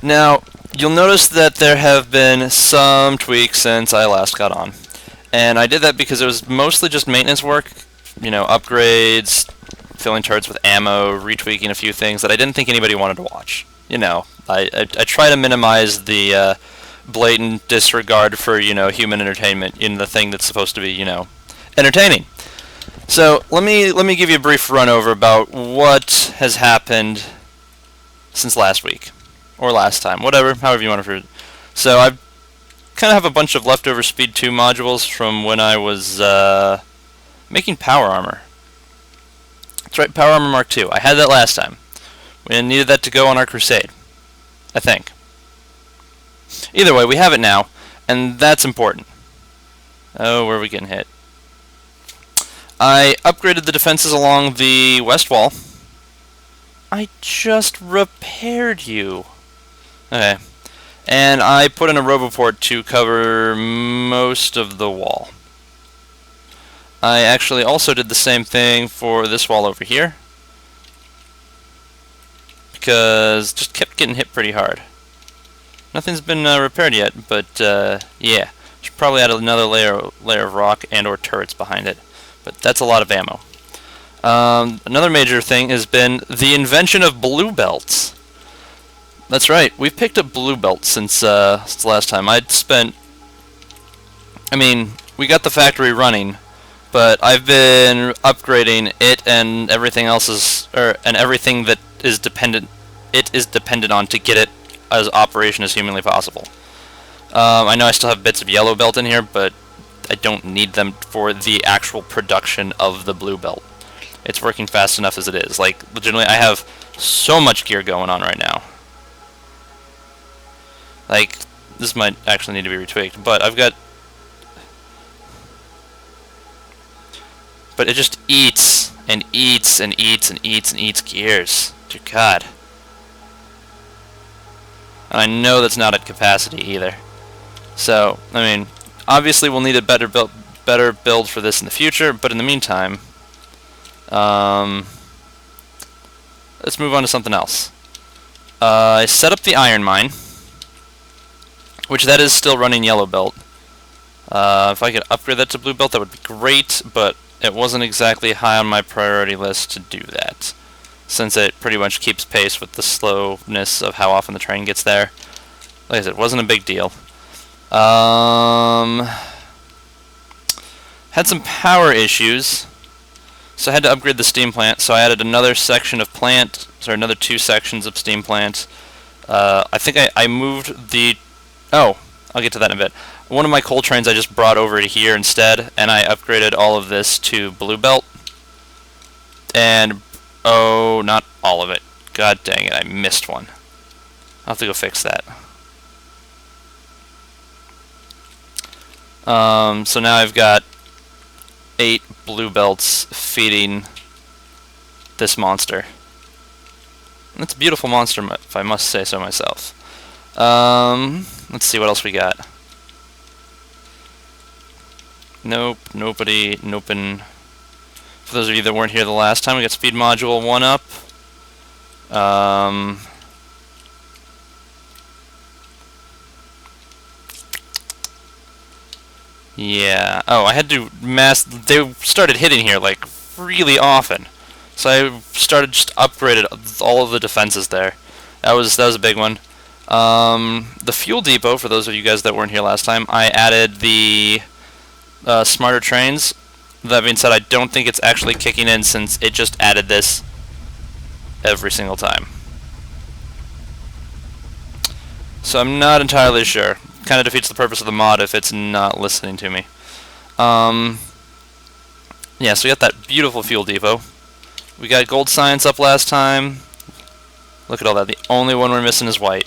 Now, you'll notice that there have been some tweaks since I last got on. And I did that because it was mostly just maintenance work, upgrades, filling turrets with ammo, retweaking a few things that I didn't think anybody wanted to watch. I try to minimize the blatant disregard for, human entertainment in the thing that's supposed to be, entertaining. So, let me give you a brief run over about what has happened since last week. Or last time, whatever, however you want to phrase it. So, I kind of have a bunch of leftover Speed 2 modules from when I was making Power Armor. That's right, Power Armor Mark II. I had that last time. We needed that to go on our crusade, I think. Either way, we have it now, and that's important. Oh, where are we getting hit? I upgraded the defenses along the west wall. I just repaired you. Okay. And I put in a roboport to cover most of the wall. I actually also did the same thing for this wall over here, because just kept getting hit pretty hard. Nothing's been repaired yet, but yeah, should probably add another layer of rock and or turrets behind it. But that's a lot of ammo. Another major thing has been the invention of blue belts. That's right, we've picked up blue belts since last time. We got the factory running, but I've been upgrading it and everything else and everything that is dependent on to get it as operation as humanly possible. I know I still have bits of yellow belt in here, but I don't need them for the actual production of the blue belt. It's working fast enough as it is. Like, legitimately, I have so much gear going on right now. Like, this might actually need to be retweaked, but but it just eats and eats and eats and eats and eats gears. Dear God. And I know that's not at capacity either. So, obviously we'll need a better build for this in the future, but in the meantime, let's move on to something else. I set up the iron mine, which that is still running yellow belt. If I could upgrade that to blue belt, that would be great, but it wasn't exactly high on my priority list to do that, since it pretty much keeps pace with the slowness of how often the train gets there. Like I said, it wasn't a big deal. Had some power issues, so I had to upgrade the steam plant, so I added another section of plant, sorry, another 2 sections of steam plant. I think I moved the... Oh, I'll get to that in a bit. One of my coal trains I just brought over to here instead, and I upgraded all of this to blue belt. And... oh, not all of it. God dang it, I missed one. I'll have to go fix that. So now I've got 8 blue belts feeding this monster. And it's a beautiful monster, if I must say so myself. Let's see what else we got. Nope, nobody, nopin'. For those of you that weren't here the last time, we got speed module 1 up. Yeah. Oh, I had to they started hitting here like really often, so I started just upgraded all of the defenses there. That was a big one. The fuel depot, for those of you guys that weren't here last time, I added the smarter trains. That being said, I don't think it's actually kicking in since it just added this every single time. So I'm not entirely sure. Kind of defeats the purpose of the mod if it's not listening to me. Yeah, so we got that beautiful fuel depot. We got gold science up last time. Look at all that. The only one we're missing is white,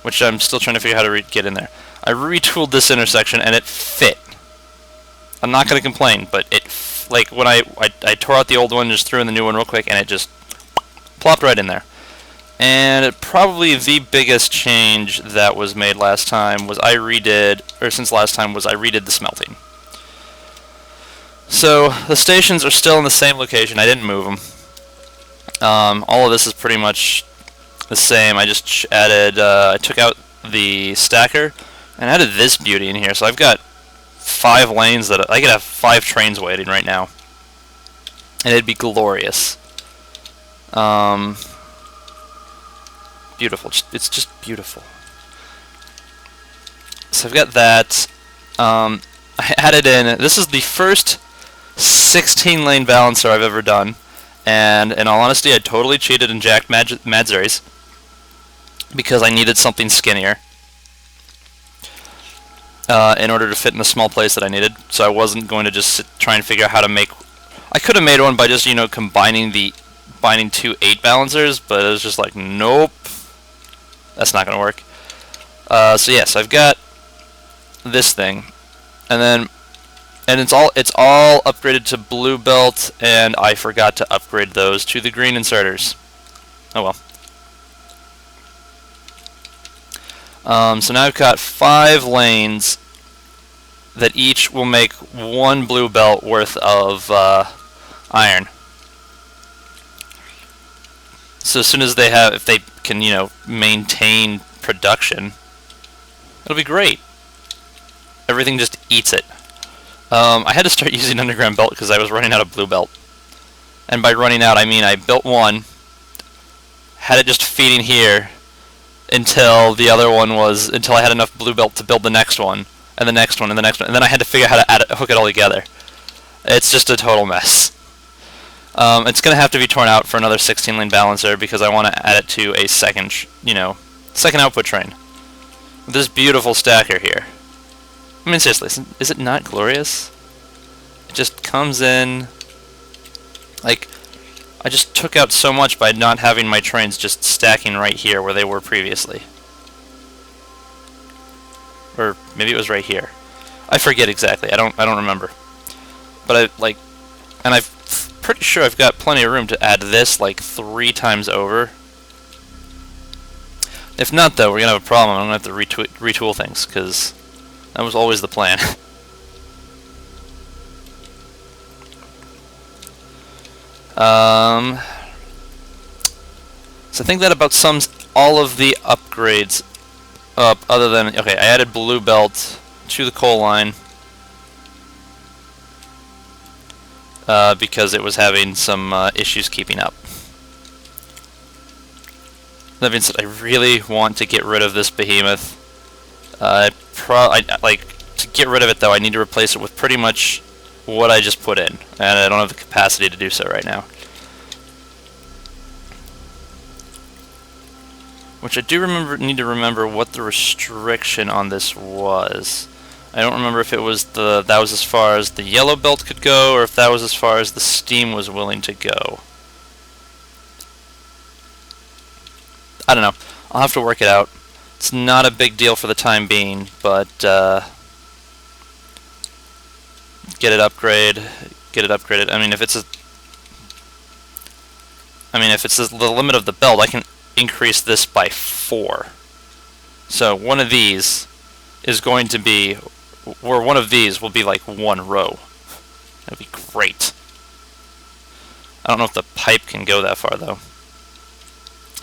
which I'm still trying to figure out how to get in there. I retooled this intersection and it fit. I'm not going to complain, but like when I tore out the old one and just threw in the new one real quick, and it just plopped right in there. And probably the biggest change that was made last time was since last time was I redid the smelting. So the stations are still in the same location. I didn't move them. All of this is pretty much the same. I just added, I took out the stacker and added this beauty in here. So I've got 5 lanes that I could have 5 trains waiting right now, and it'd be glorious. Beautiful. It's just beautiful. So I've got that. I added in. This is the first 16-lane balancer I've ever done, and in all honesty, I totally cheated and jacked Madzeries because I needed something skinnier in order to fit in the small place that I needed. So I wasn't going to just try and figure out how to make. I could have made one by just combining 2 8 balancers, but it was just like, nope, that's not going to work. So yes, I've got this thing, and it's all upgraded to blue belt, and I forgot to upgrade those to the green inserters. Oh well. So now I've got 5 lanes that each will make 1 blue belt worth of iron. So as soon as if they can, maintain production, it'll be great. Everything just eats it. I had to start using underground belt because I was running out of blue belt. And by running out, I mean I built one, had it just feeding here until I had enough blue belt to build the next one, and the next one, and the next one, and then I had to figure out how to hook it all together. It's just a total mess. It's going to have to be torn out for another 16-lane balancer because I want to add it to a second output train. With this beautiful stacker here. I mean, seriously, is it not glorious? It just comes in. Like, I just took out so much by not having my trains just stacking right here where they were previously. Or maybe it was right here. I forget exactly. I don't remember. But I'm pretty sure I've got plenty of room to add this like 3 times over. If not, though, we're gonna have a problem. I'm gonna have to retool things because that was always the plan. So I think that about sums all of the upgrades up, other than, okay, I added blue belt to the coal line because it was having some issues keeping up. That means that I really want to get rid of this behemoth. To get rid of it, though, I need to replace it with pretty much what I just put in, and I don't have the capacity to do so right now. Which I do need to remember what the restriction on this was. I don't remember if it was that was as far as the yellow belt could go, or if that was as far as the steam was willing to go. I don't know. I'll have to work it out. It's not a big deal for the time being, but get it upgraded. I mean, if it's the limit of the belt, I can increase this by 4. So one of these is going to be, or one of these will be like 1 row. That'd be great. I don't know if the pipe can go that far, though.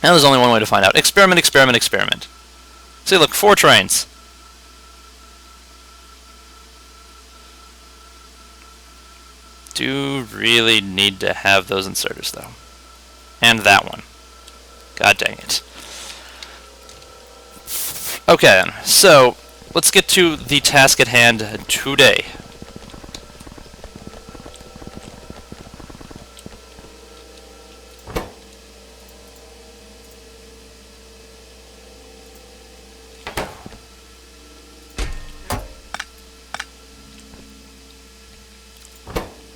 And there's only one way to find out. Experiment, experiment, experiment. See, look, 4 trains. Do really need to have those inserters, though. And that one. God dang it. Okay, then. So, let's get to the task at hand today.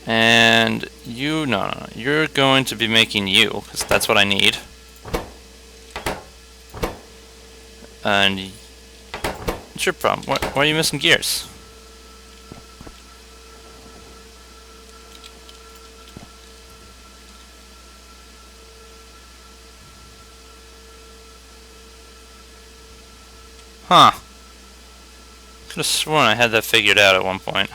And you, no, you're going to be making you, because that's what I need. And what's your problem? Why are you missing gears? Huh. Could have sworn I had that figured out at one point.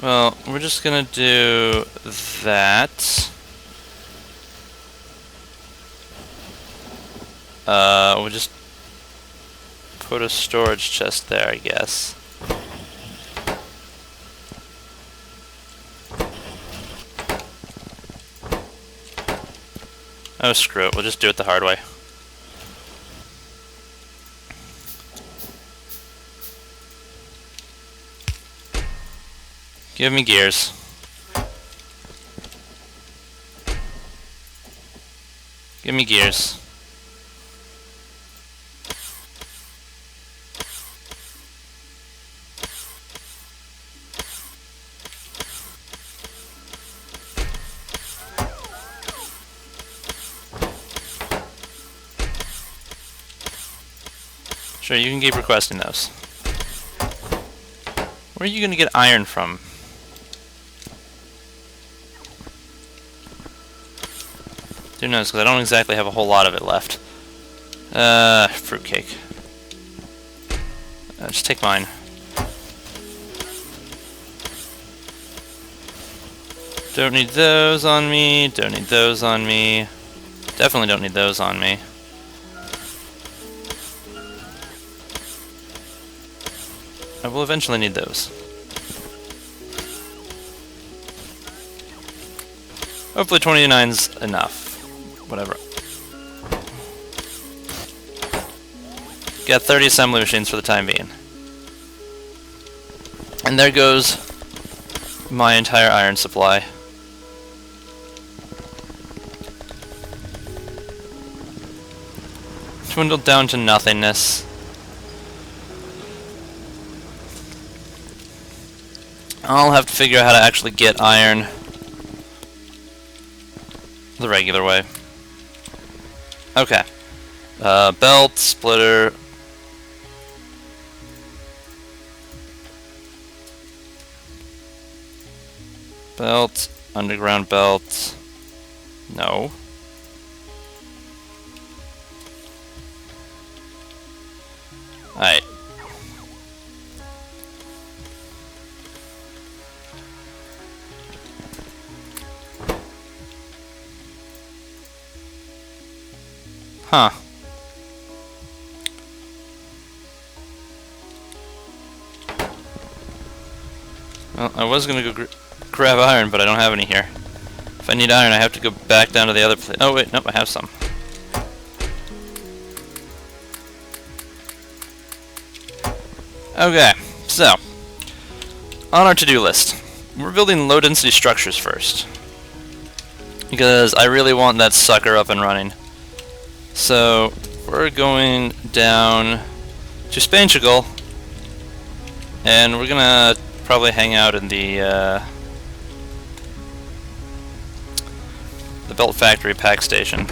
Well, we're just gonna do that. We'll just put a storage chest there, I guess. Oh, screw it. We'll just do it the hard way. Give me gears. Give me gears. Sure, you can keep requesting those. Where are you gonna get iron from? Who knows, because I don't exactly have a whole lot of it left. Fruitcake. Just take mine. Don't need those on me, don't need those on me. Definitely don't need those on me. I will eventually need those. Hopefully 29's enough. Whatever. Got 30 assembly machines for the time being. And there goes my entire iron supply. Dwindled down to nothingness. I'll have to figure out how to actually get iron the regular way. Okay. Belt, splitter. Belt, underground belt. No. Alright. Huh. Well, I was gonna go grab iron, but I don't have any here. If I need iron, I have to go back down to the other place. Oh wait, nope, I have some. Okay, so on our to-do list, we're building low-density structures first, because I really want that sucker up and running. So we're going down to Spanchigal, and we're gonna probably hang out in the Belt Factory pack station.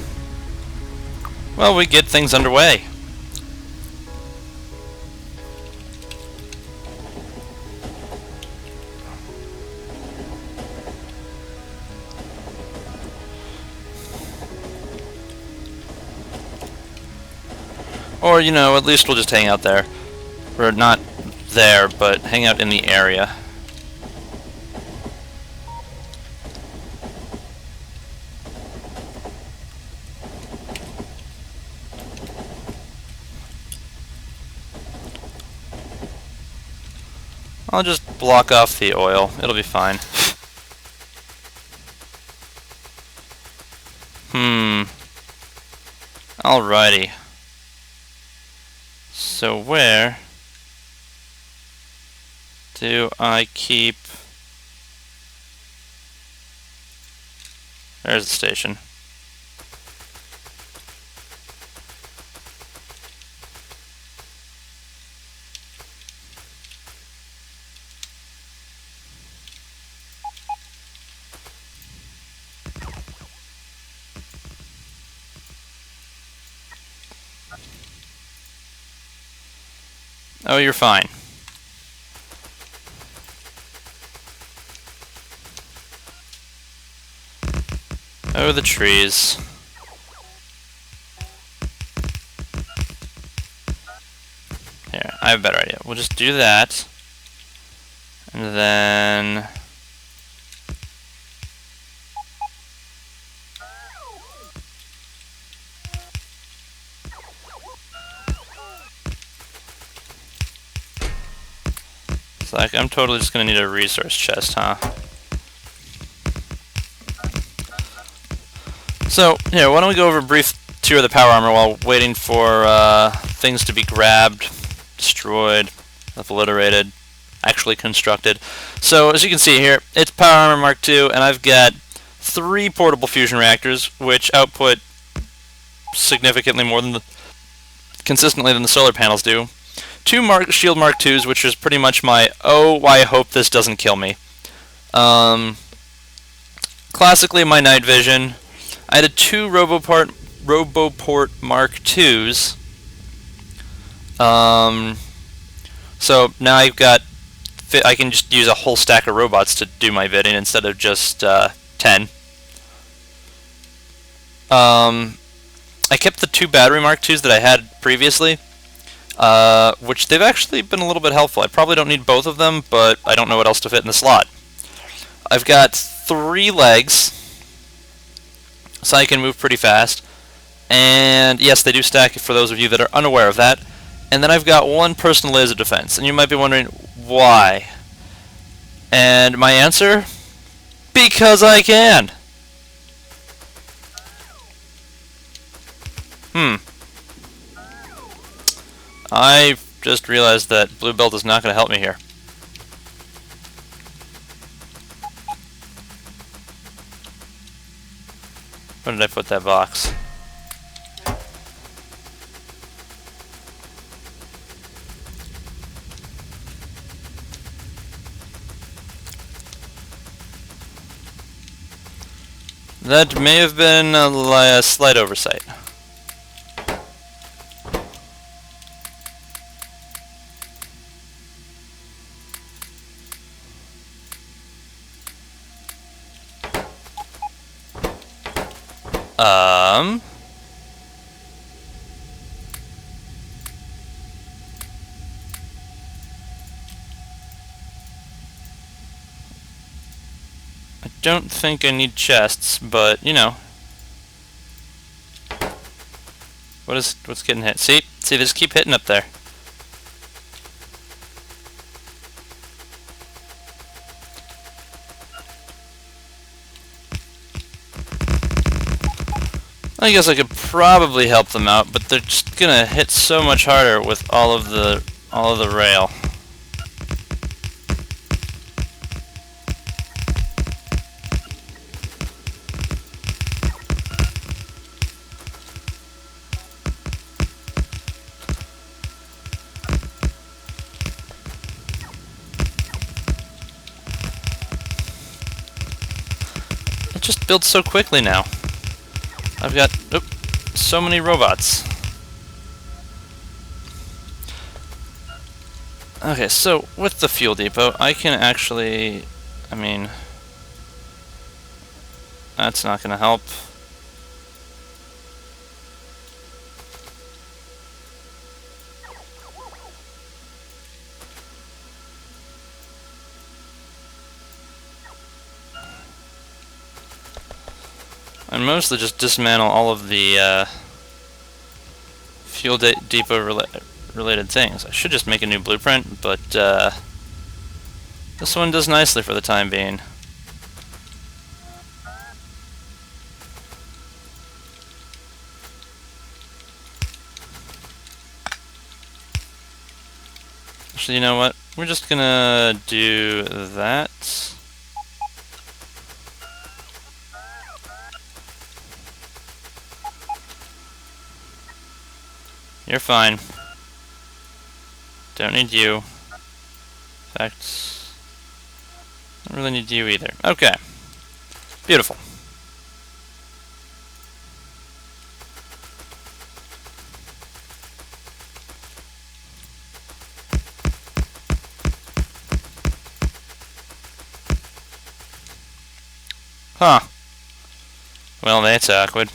Well, we get things underway. Or, you know, at least we'll just hang out there. Or not there, but hang out in the area. I'll just block off the oil. It'll be fine. Alrighty. So where do I keep... There's the station. Oh, you're fine. Oh, the trees. Here, I have a better idea. We'll just do that. And then... So I'm totally just going to need a resource chest, huh? So, here, why don't we go over a brief tour of the power armor while waiting for things to be grabbed, destroyed, obliterated, actually constructed. So, as you can see here, it's Power Armor Mark II, and I've got 3 portable fusion reactors, which output significantly more than consistently than the solar panels do. 2 Shield Mark IIs, which is pretty much my, oh, I hope this doesn't kill me. Classically, my night vision. I had 2 Roboport Mark IIs. So now I've got, I can just use a whole stack of robots to do my bidding instead of just 10. I kept the 2 battery Mark IIs that I had previously, which they've actually been a little bit helpful. I probably don't need both of them, but I don't know what else to fit in the slot. I've got 3 legs, so I can move pretty fast. And yes, they do stack for those of you that are unaware of that. And then I've got 1 personal laser defense, and you might be wondering why. And my answer? Because I can! I just realized that Blue Belt is not going to help me here. Where did I put that box? That may have been a slight oversight. I don't think I need chests, but you know. What's getting hit? See, they just keep hitting up there. I guess I could probably help them out, but they're just gonna hit so much harder with all of the rail. It just builds so quickly now. I've got so many robots. Okay, so with the fuel depot, I can actually, I mean, that's not going to help. And mostly just dismantle all of the fuel depot related things. I should just make a new blueprint, but this one does nicely for the time being. Actually, you know what? We're just gonna do that. You're fine. Don't need you. In fact, don't really need you either. Okay. Beautiful. Huh. Well, that's awkward.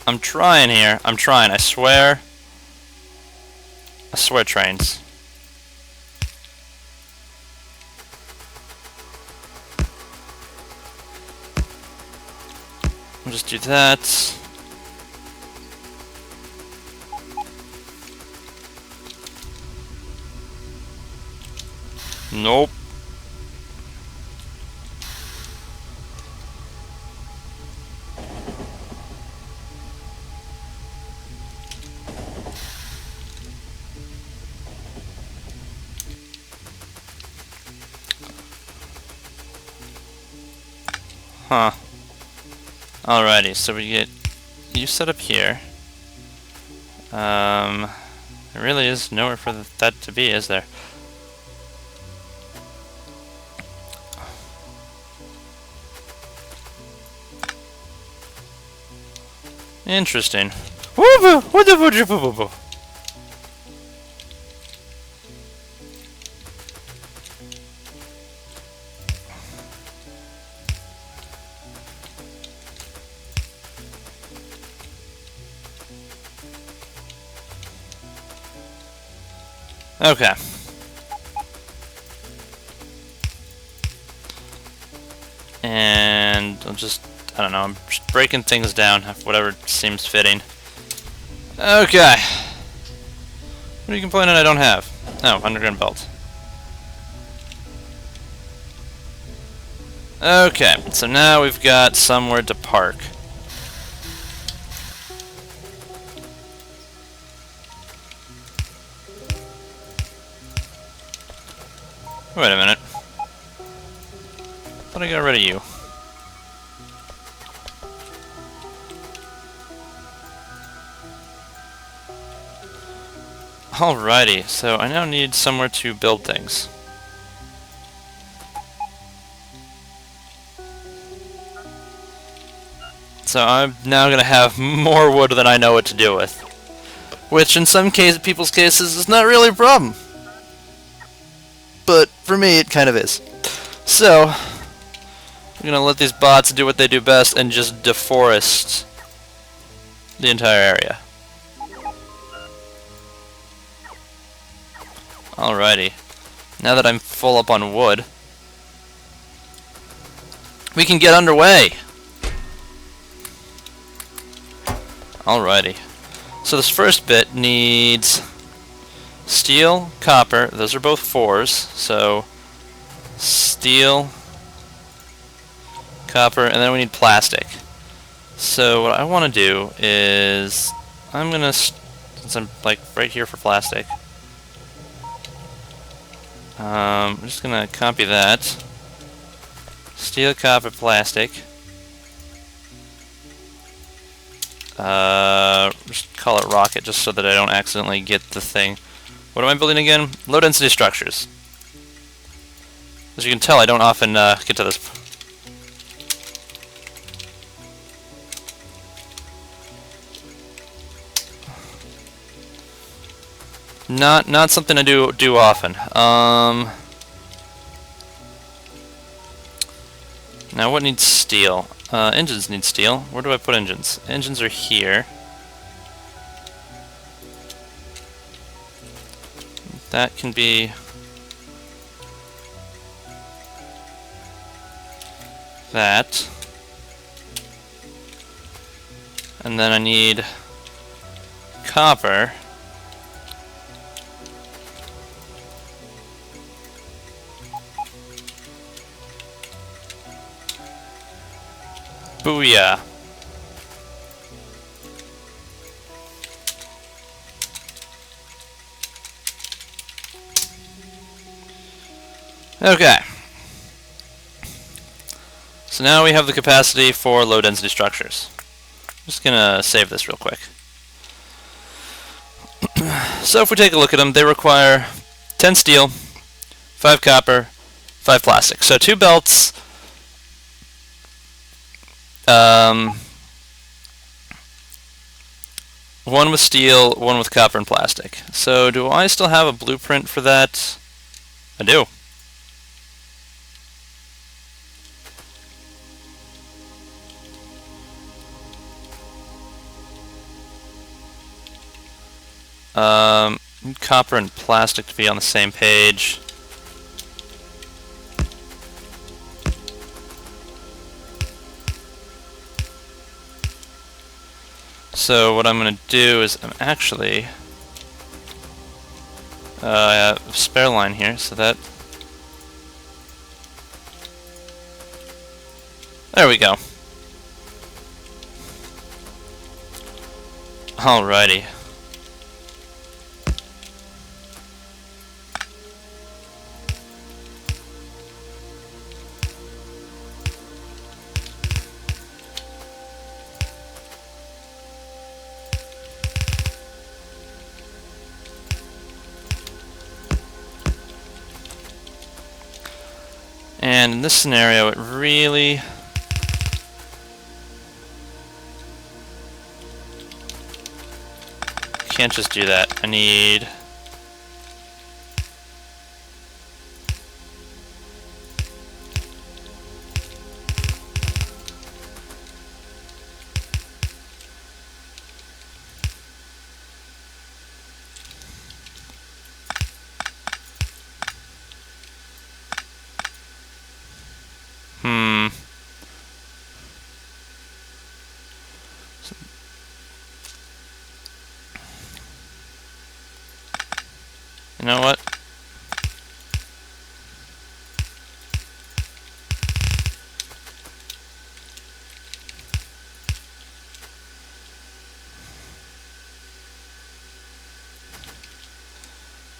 I'm trying here. I'm trying. I swear. I swear, trains. I'll just do that. Nope. Huh. Alrighty, so we get you set up here. There really is nowhere for that to be, is there? Interesting. Okay. And I'll just, I don't know, I'm just breaking things down, whatever seems fitting. Okay. What are you complaining I don't have? Oh, underground belt. Okay, so now we've got somewhere to park. Wait a minute. Thought I got rid of you. Alrighty, so I now need somewhere to build things. So I'm now going to have more wood than I know what to do with. Which in some people's cases is not really a problem. But for me it kind of is. So, I'm going to let these bots do what they do best and just deforest the entire area. Alrighty. Now that I'm full up on wood, we can get underway! Alrighty. So this first bit needs steel, copper, those are both 4s, so steel, copper, and then we need plastic. So what I want to do is, I'm gonna, since I'm like right here for plastic, I'm just gonna copy that. Steel, copper, plastic. Just call it rocket just so that I don't accidentally get the thing. What am I building again? Low density structures. As you can tell, I don't often get to this. Not something I do often. Now what needs steel? Engines need steel. Where do I put engines? Engines are here. That can be that. And then I need copper. Booyah. Okay. So now we have the capacity for low density structures. I'm just gonna save this real quick. So if we take a look at them, they require 10 steel, 5 copper, 5 plastic. So 2 belts, one with steel, one with copper and plastic. So do I still have a blueprint for that? I do. Copper and plastic to be on the same page. So what I'm going to do is I'm actually I have a spare line here, so that there we go. Alrighty. And in this scenario, it really can't just do that. I need you know what?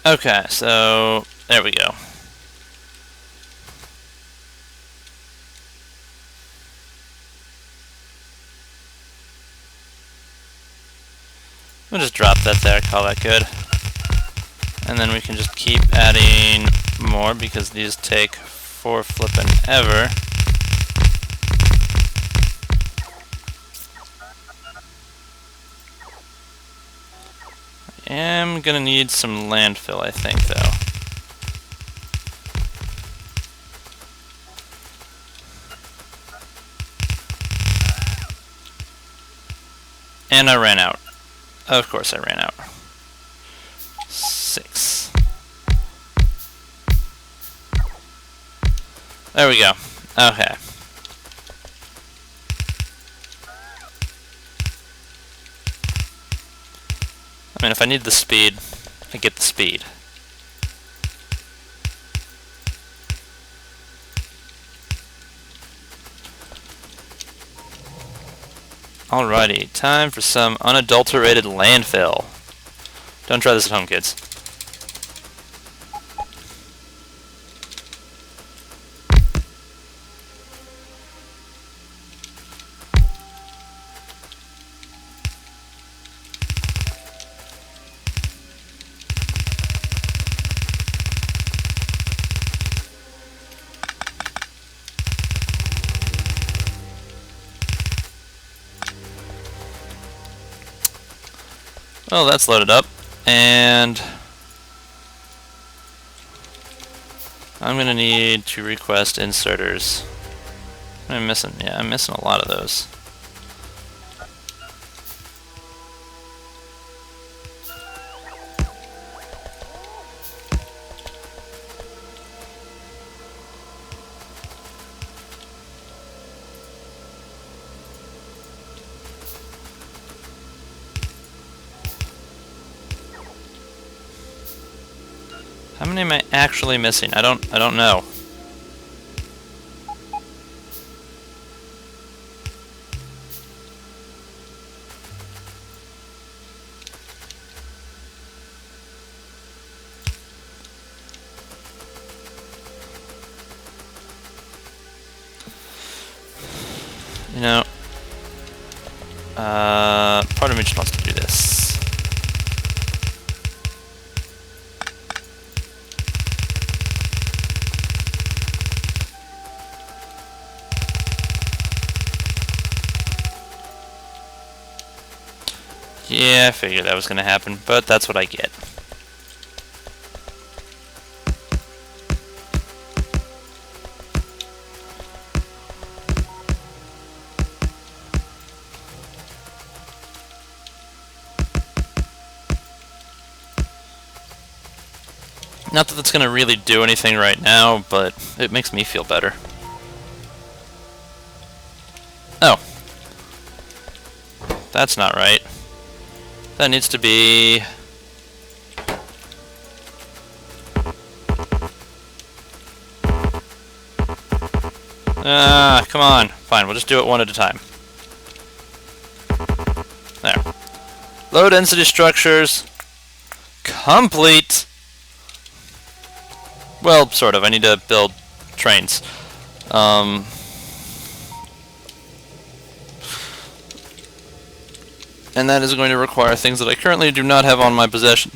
Okay, so there we go. We'll just drop that there, call that good. And then we can just keep adding more because these take for flippin' ever. I am gonna need some landfill, I think, though. And I ran out. Of course I ran out. 6. There we go. Okay. I mean, if I need the speed, I get the speed. Alrighty, time for some unadulterated landfill. Don't try this at home, kids. Well, that's loaded up, and I'm gonna need to request inserters. What am I missing? Yeah, I'm missing a lot of those. How many am I actually missing? I don't know. You know, part of me just wants to do this. Yeah, I figured that was going to happen, but that's what I get. Not that that's going to really do anything right now, but it makes me feel better. Oh. That's not right. That needs to be... Ah, come on. Fine, we'll just do it one at a time. There. Low density structures. Complete! Well, sort of. I need to build trains. And that is going to require things that I currently do not have on my possession.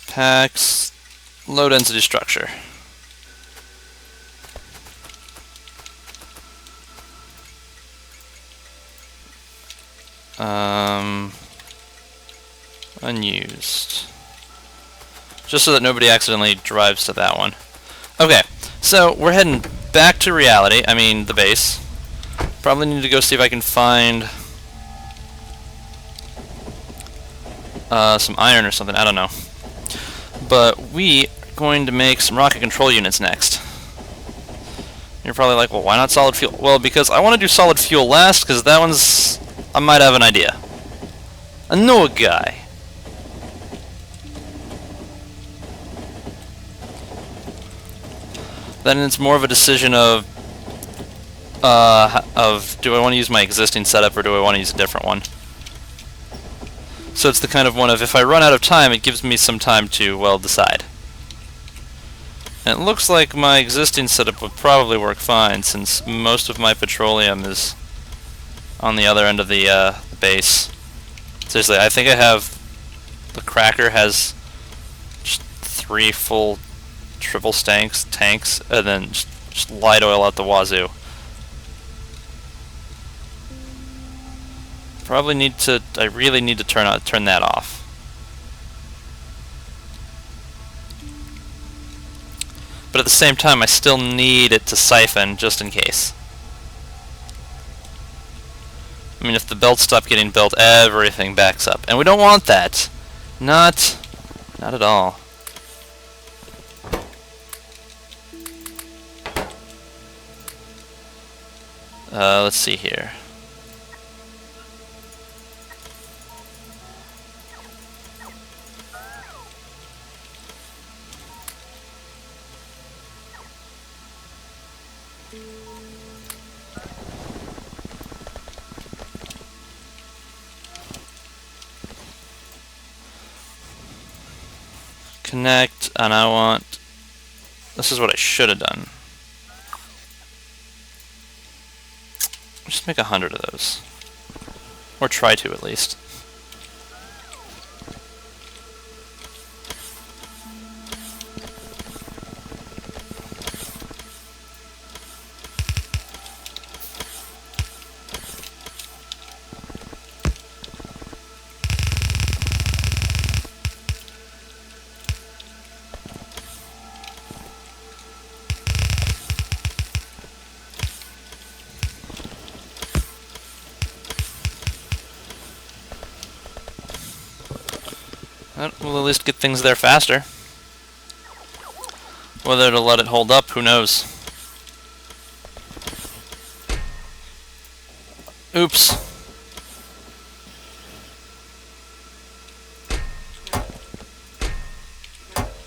Packs, low density structure. Unused. Just so that nobody accidentally drives to that one. Okay, so we're heading back to reality, I mean the base. Probably need to go see if I can find some iron or something, I don't know. But we are going to make some rocket control units next. You're probably like, well, why not solid fuel? Well, because I want to do solid fuel last, because that one's... I might have an idea. I know a guy. Then it's more of a decision of do I want to use my existing setup or do I want to use a different one? So it's the kind of one of, if I run out of time, it gives me some time to, well, decide. And it looks like my existing setup would probably work fine, since most of my petroleum is on the other end of the base. Seriously, I think I have... The cracker has just 3 full triple tanks, and then just light oil out the wazoo. Probably need to... I really need to turn that off. But at the same time, I still need it to siphon, just in case. I mean, if the belts stop getting built, everything backs up. And we don't want that. Not at all. Let's see here. Connect, and I want... This is what I should have done. Just make 100 of those. Or try to, at least. We'll at least get things there faster. Whether to let it hold up, who knows? Oops.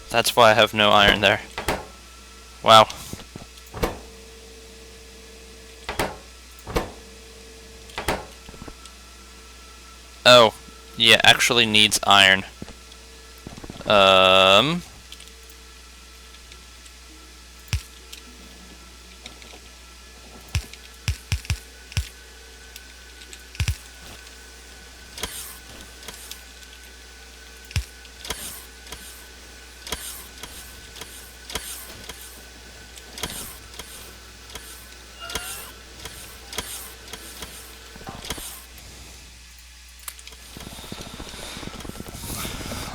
That's why I have no iron there. Wow. Oh, yeah, actually needs iron.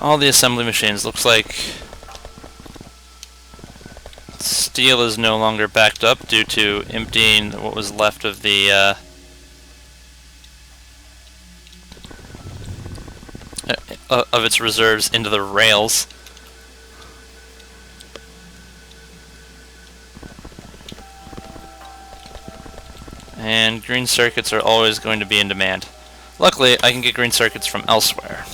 all the assembly machines. Looks like steel is no longer backed up due to emptying what was left of the of its reserves into the rails. And green circuits are always going to be in demand. Luckily, I can get green circuits from elsewhere.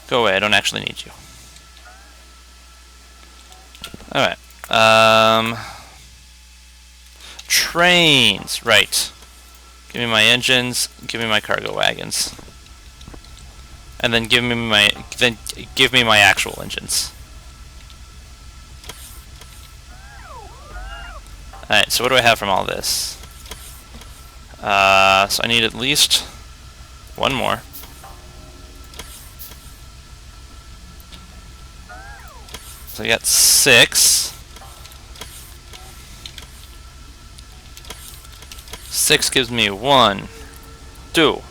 Go away, I don't actually need you. Alright. Trains, right. Give me my engines, give me my cargo wagons. And then give me my actual engines. Alright, so what do I have from all this? So I need at least one more. So I got 6. 6 gives me 1, 2,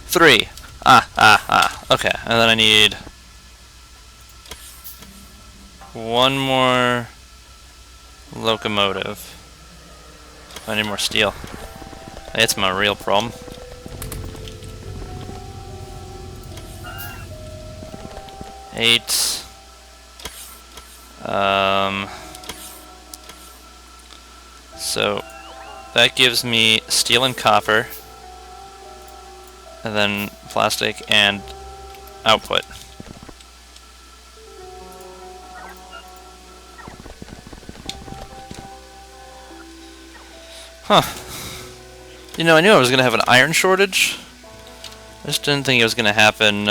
3. Okay, and then I need one more locomotive. I need more steel. That's my real problem. Eight. So that gives me steel and copper, and then plastic and output. Huh. You know, I knew I was going to have an iron shortage. I just didn't think it was going to happen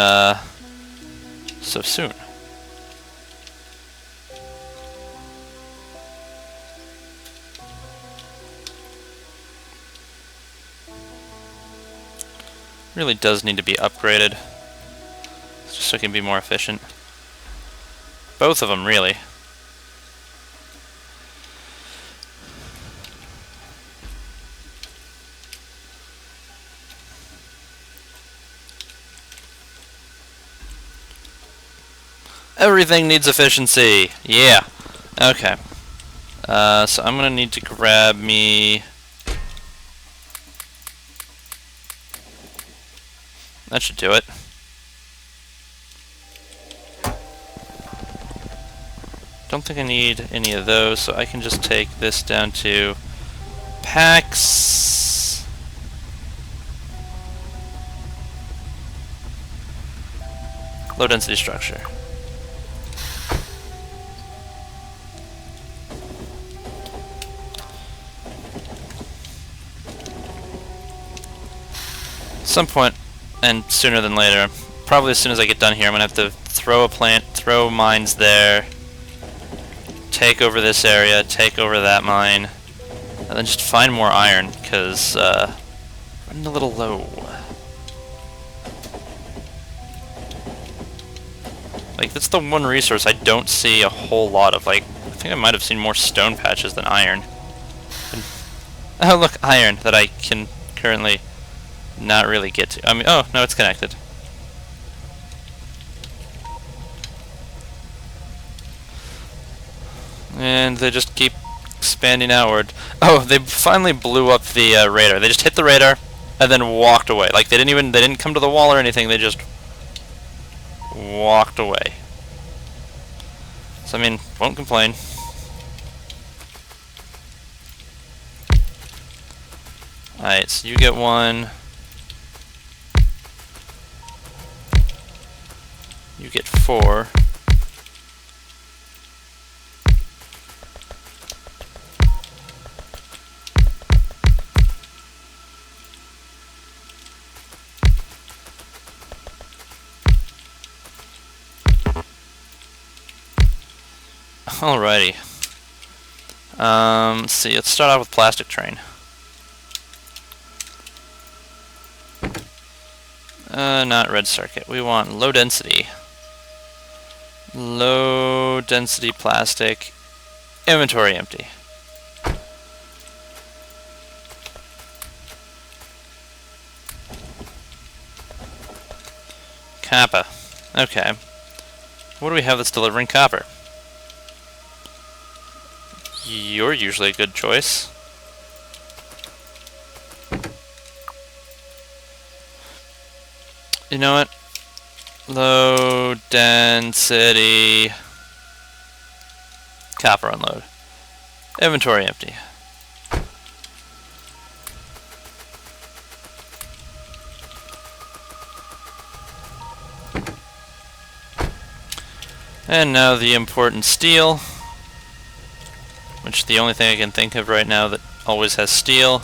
so soon. Really does need to be upgraded, just so it can be more efficient. Both of them, really. Everything needs efficiency. Yeah. Okay. So I'm gonna need to grab me. That should do it. Don't think I need any of those, so I can just take this down to packs. Low density structure. At some point, and sooner than later, probably as soon as I get done here, I'm gonna have to throw mines there, take over this area, take over that mine, and then just find more iron, because running a little low. Like, that's the one resource I don't see a whole lot of. Like, I think I might have seen more stone patches than iron. And, oh look, iron that I can currently not really get to. I mean, oh, no, it's connected. And they just keep expanding outward. Oh, they finally blew up the radar. They just hit the radar and then walked away. Like, they didn't come to the wall or anything. They just walked away. So, I mean, won't complain. Alright, so you get 1. You get 4. Alrighty. Let's see, let's start off with plastic train. Not red circuit. We want low density. Low density plastic. Inventory empty. Kappa. Okay. What do we have that's delivering copper? You're usually a good choice. You know what? Low density copper unload. Inventory empty. And now the important steel, which the only thing I can think of right now that always has steel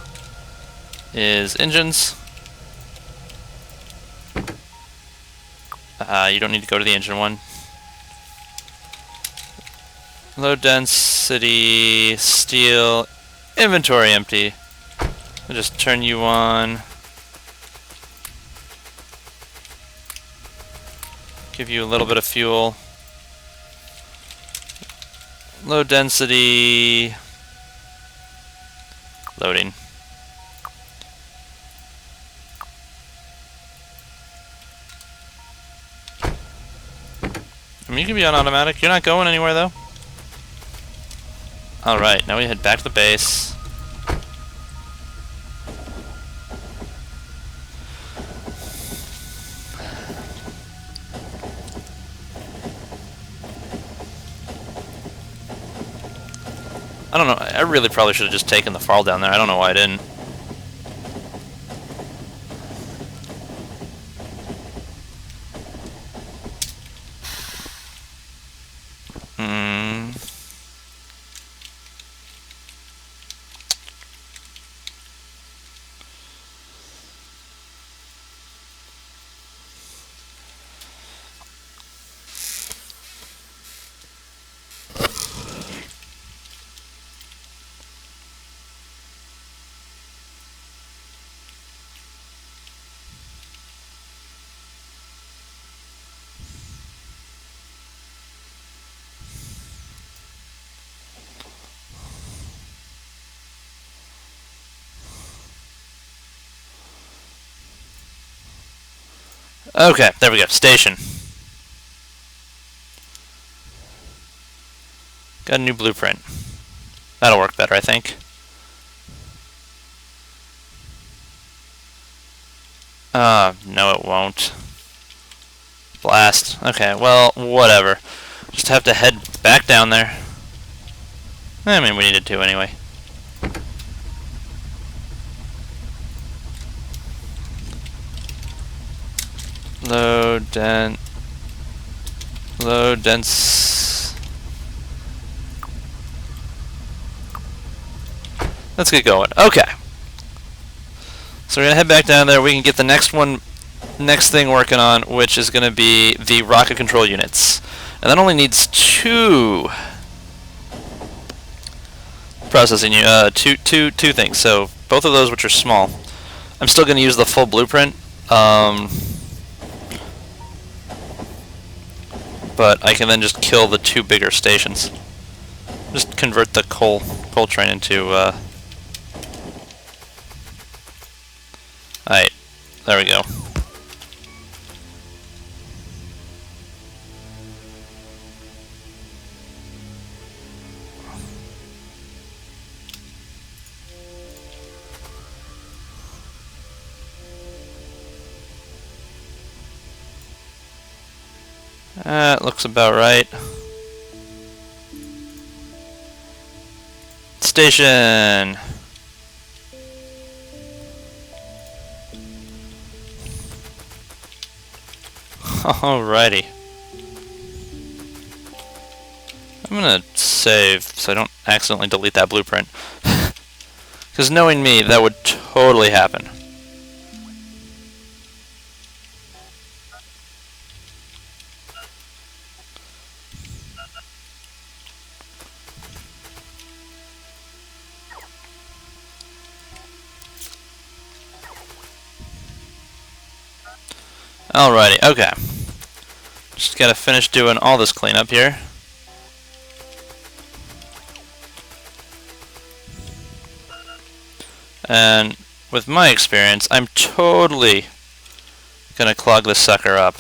is engines. You don't need to go to the engine one. Low density steel, inventory empty. I'll just turn you on. Give you a little bit of fuel. Low density loading. I mean, you can be on automatic. You're not going anywhere though. Alright, now we head back to the base. I don't know, I really probably should have just taken the fall down there. I don't know why I didn't. Okay, there we go. Station. Got a new blueprint. That'll work better, I think. No it won't. Blast. Okay, well, whatever. Just have to head back down there. I mean, we needed to anyway. Low dense. Let's get going. Okay. So we're gonna head back down there. We can get the next thing working on, which is gonna be the rocket control units, and that only needs two processing two things. So both of those, which are small. I'm still gonna use the full blueprint. But I can then just kill the two bigger stations. Just convert the coal train into. Alright, there we go. That looks about right. Station! Alrighty. I'm gonna save so I don't accidentally delete that blueprint. Because knowing me, that would totally happen. Alrighty, okay. Just Just gotta finish doing all this cleanup here. And with my experience, I'm totally gonna clog this sucker up.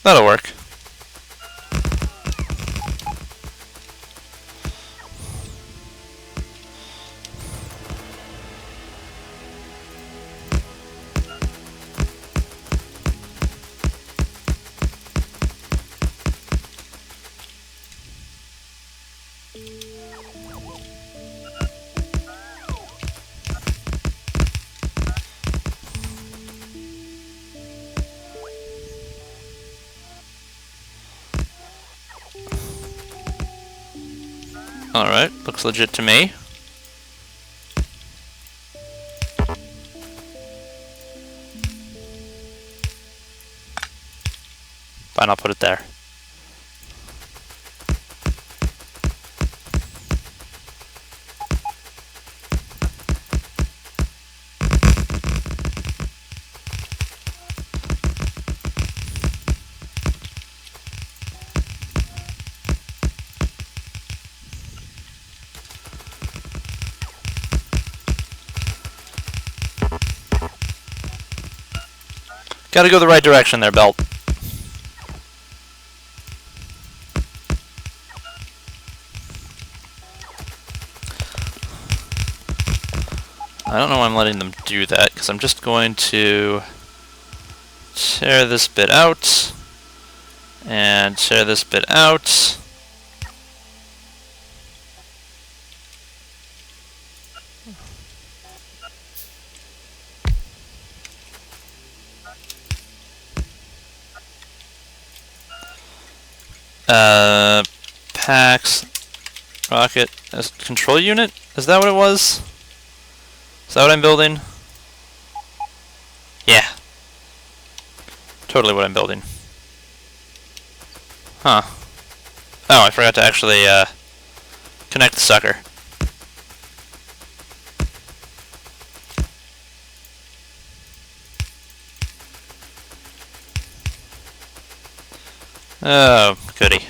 That'll work. Alright, looks legit to me. Fine, I'll put it there. Gotta go the right direction there, Belt. I don't know why I'm letting them do that, because I'm just going to tear this bit out, and tear this bit out. Packs, rocket, control unit? Is that what it was? Is that what I'm building? Yeah. Totally what I'm building. Huh. Oh, I forgot to actually, connect the sucker. Oh, goody.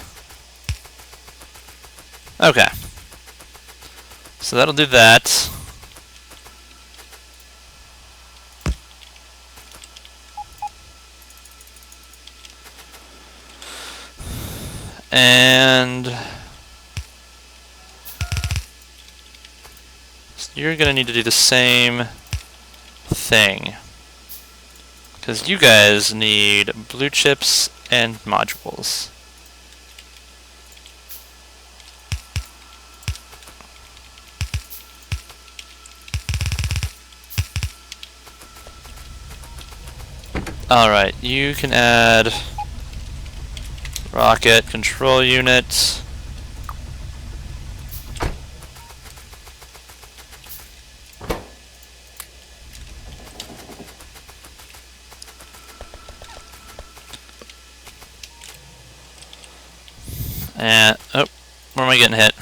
Okay. So that'll do that. And so you're gonna need to do the same thing, because you guys need blue chips and modules. Alright, you can add rocket control unit. And, oh, where am I getting hit?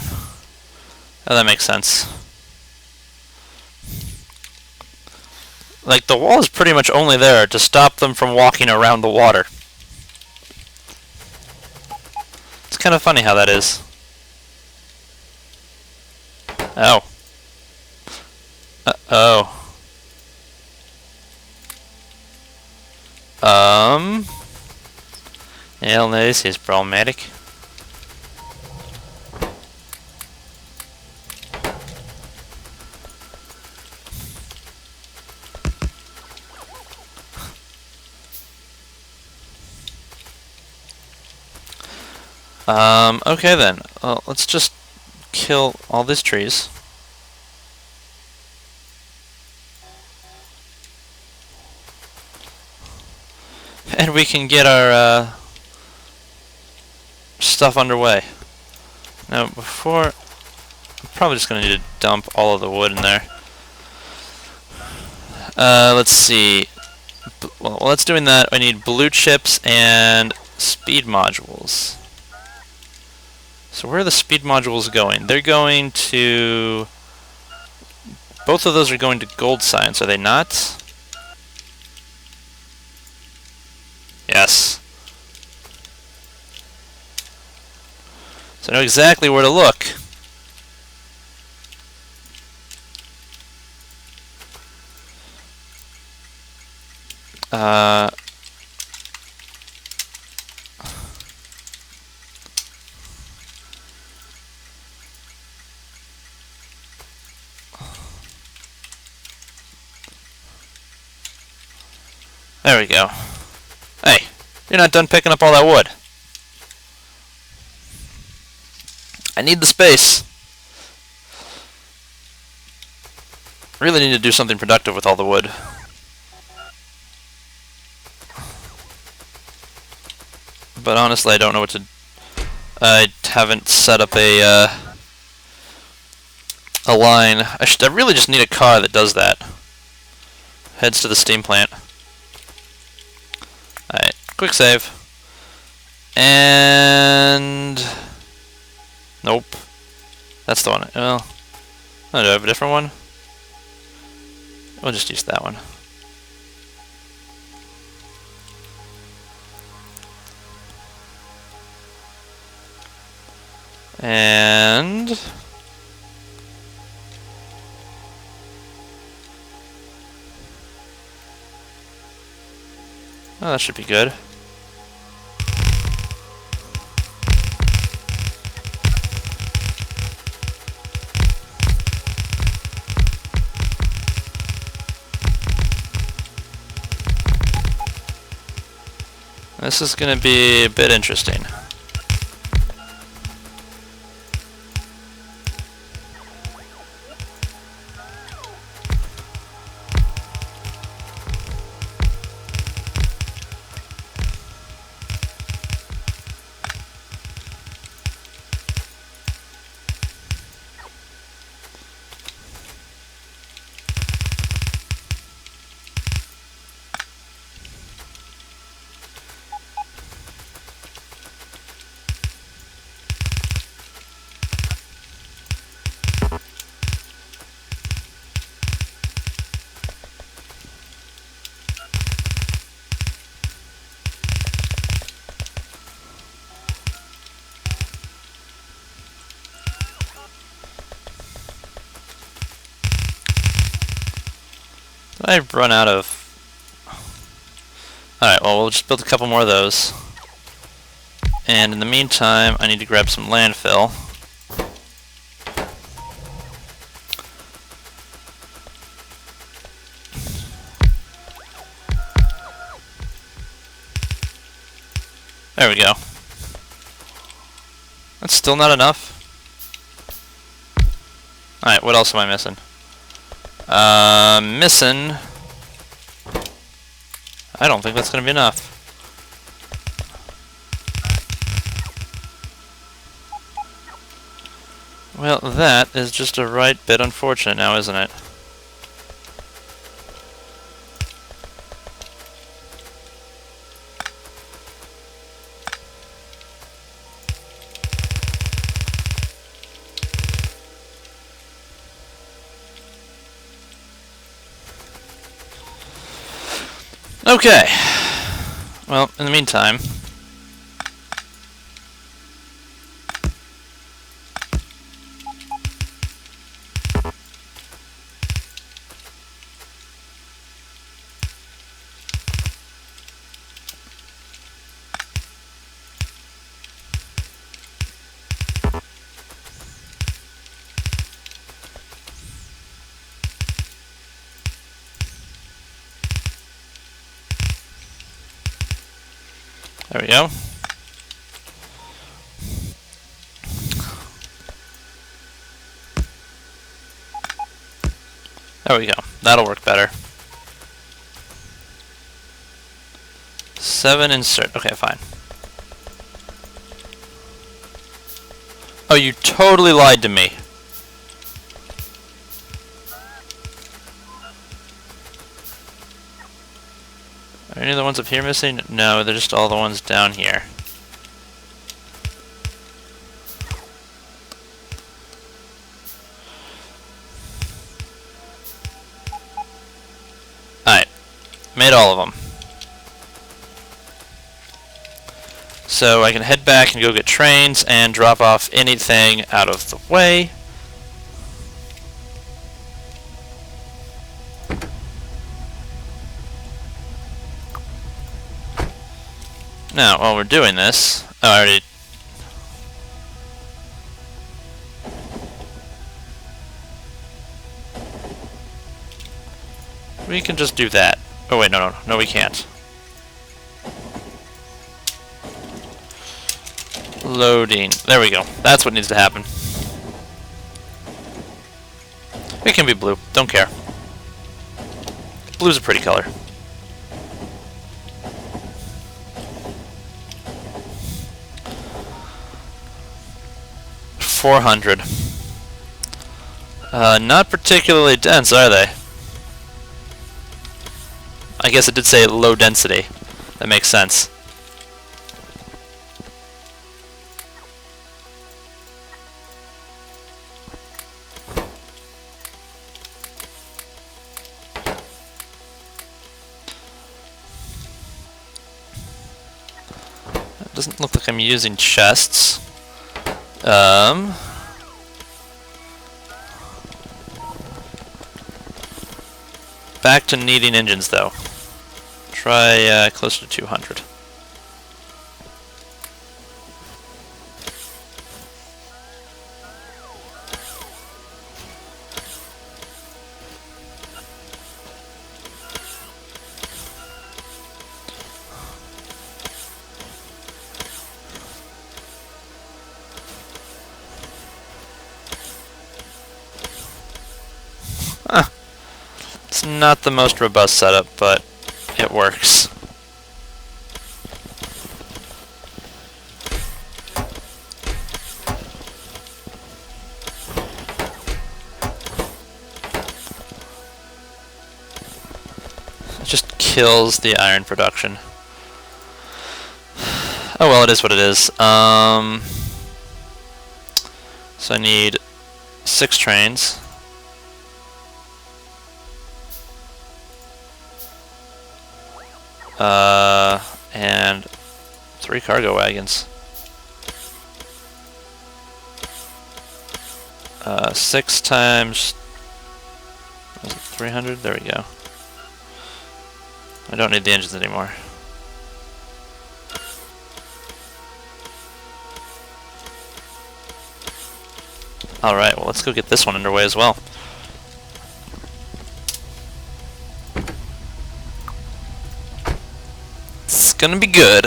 Oh, that makes sense. Like, the wall is pretty much only there to stop them from walking around the water. It's kind of funny how that is. Oh. Uh-oh. Hell no, this is problematic. Okay then. Let's just kill all these trees. And we can get our, stuff underway. Now, before... I'm probably just gonna need to dump all of the wood in there. Let's see. Well, while it's doing that, I need blue chips and speed modules. So where are the speed modules going? They're going to... Both of those are going to gold science, are they not? Yes. So I know exactly where to look. There we go. Hey, you're not done picking up all that wood. I need the space. Really need to do something productive with all the wood. But honestly, I don't know what to... I haven't set up a line. I really just need a car that does that. Heads to the steam plant. Alright, quick save. And... Nope. That's the one. Well, oh, do I have a different one? We'll just use that one. And... Oh, that should be good. This is going to be a bit interesting. I've run out of... Alright, well, we'll just build a couple more of those. And in the meantime, I need to grab some landfill. There we go. That's still not enough. Alright, what else am I missing? Missing... I don't think that's going to be enough. Well, that is just a right bit unfortunate now, isn't it? Okay. Well, in the meantime... There we go. There we go. That'll work better. 7 insert. Okay, fine. Oh, you totally lied to me. Are any of the ones up here missing? No, they're just all the ones down here. made all of them. So I can head back and go get trains and drop off anything out of the way. Now, while we're doing this, I already... We can just do that. Oh wait, no, we can't. Loading. There we go. That's what needs to happen. It can be blue. Don't care. Blue's a pretty color. $400. Not particularly dense, are they? I guess it did say low density. That makes sense. It doesn't look like I'm using chests. Back to needing engines, though. Try closer to 200. It's not the most robust setup, but it works. It just kills the iron production. Oh well, it is what it is. So I need 6 trains. And 3 cargo wagons. 6 times... Was it 300? There we go. I don't need the engines anymore. Alright, well let's go get this one underway as well. It's gonna be good.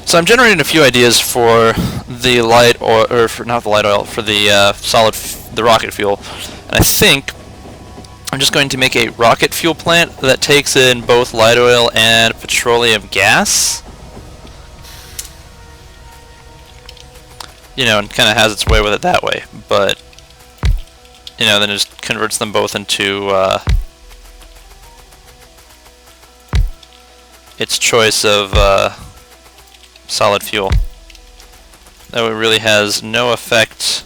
So I'm generating a few ideas for the light oil, or for not the light oil, for the the rocket fuel, and I think I'm just going to make a rocket fuel plant that takes in both light oil and petroleum gas. You know, and kind of has its way with it that way, but you know, then it just converts them both into its choice of solid fuel. Though it really has no effect.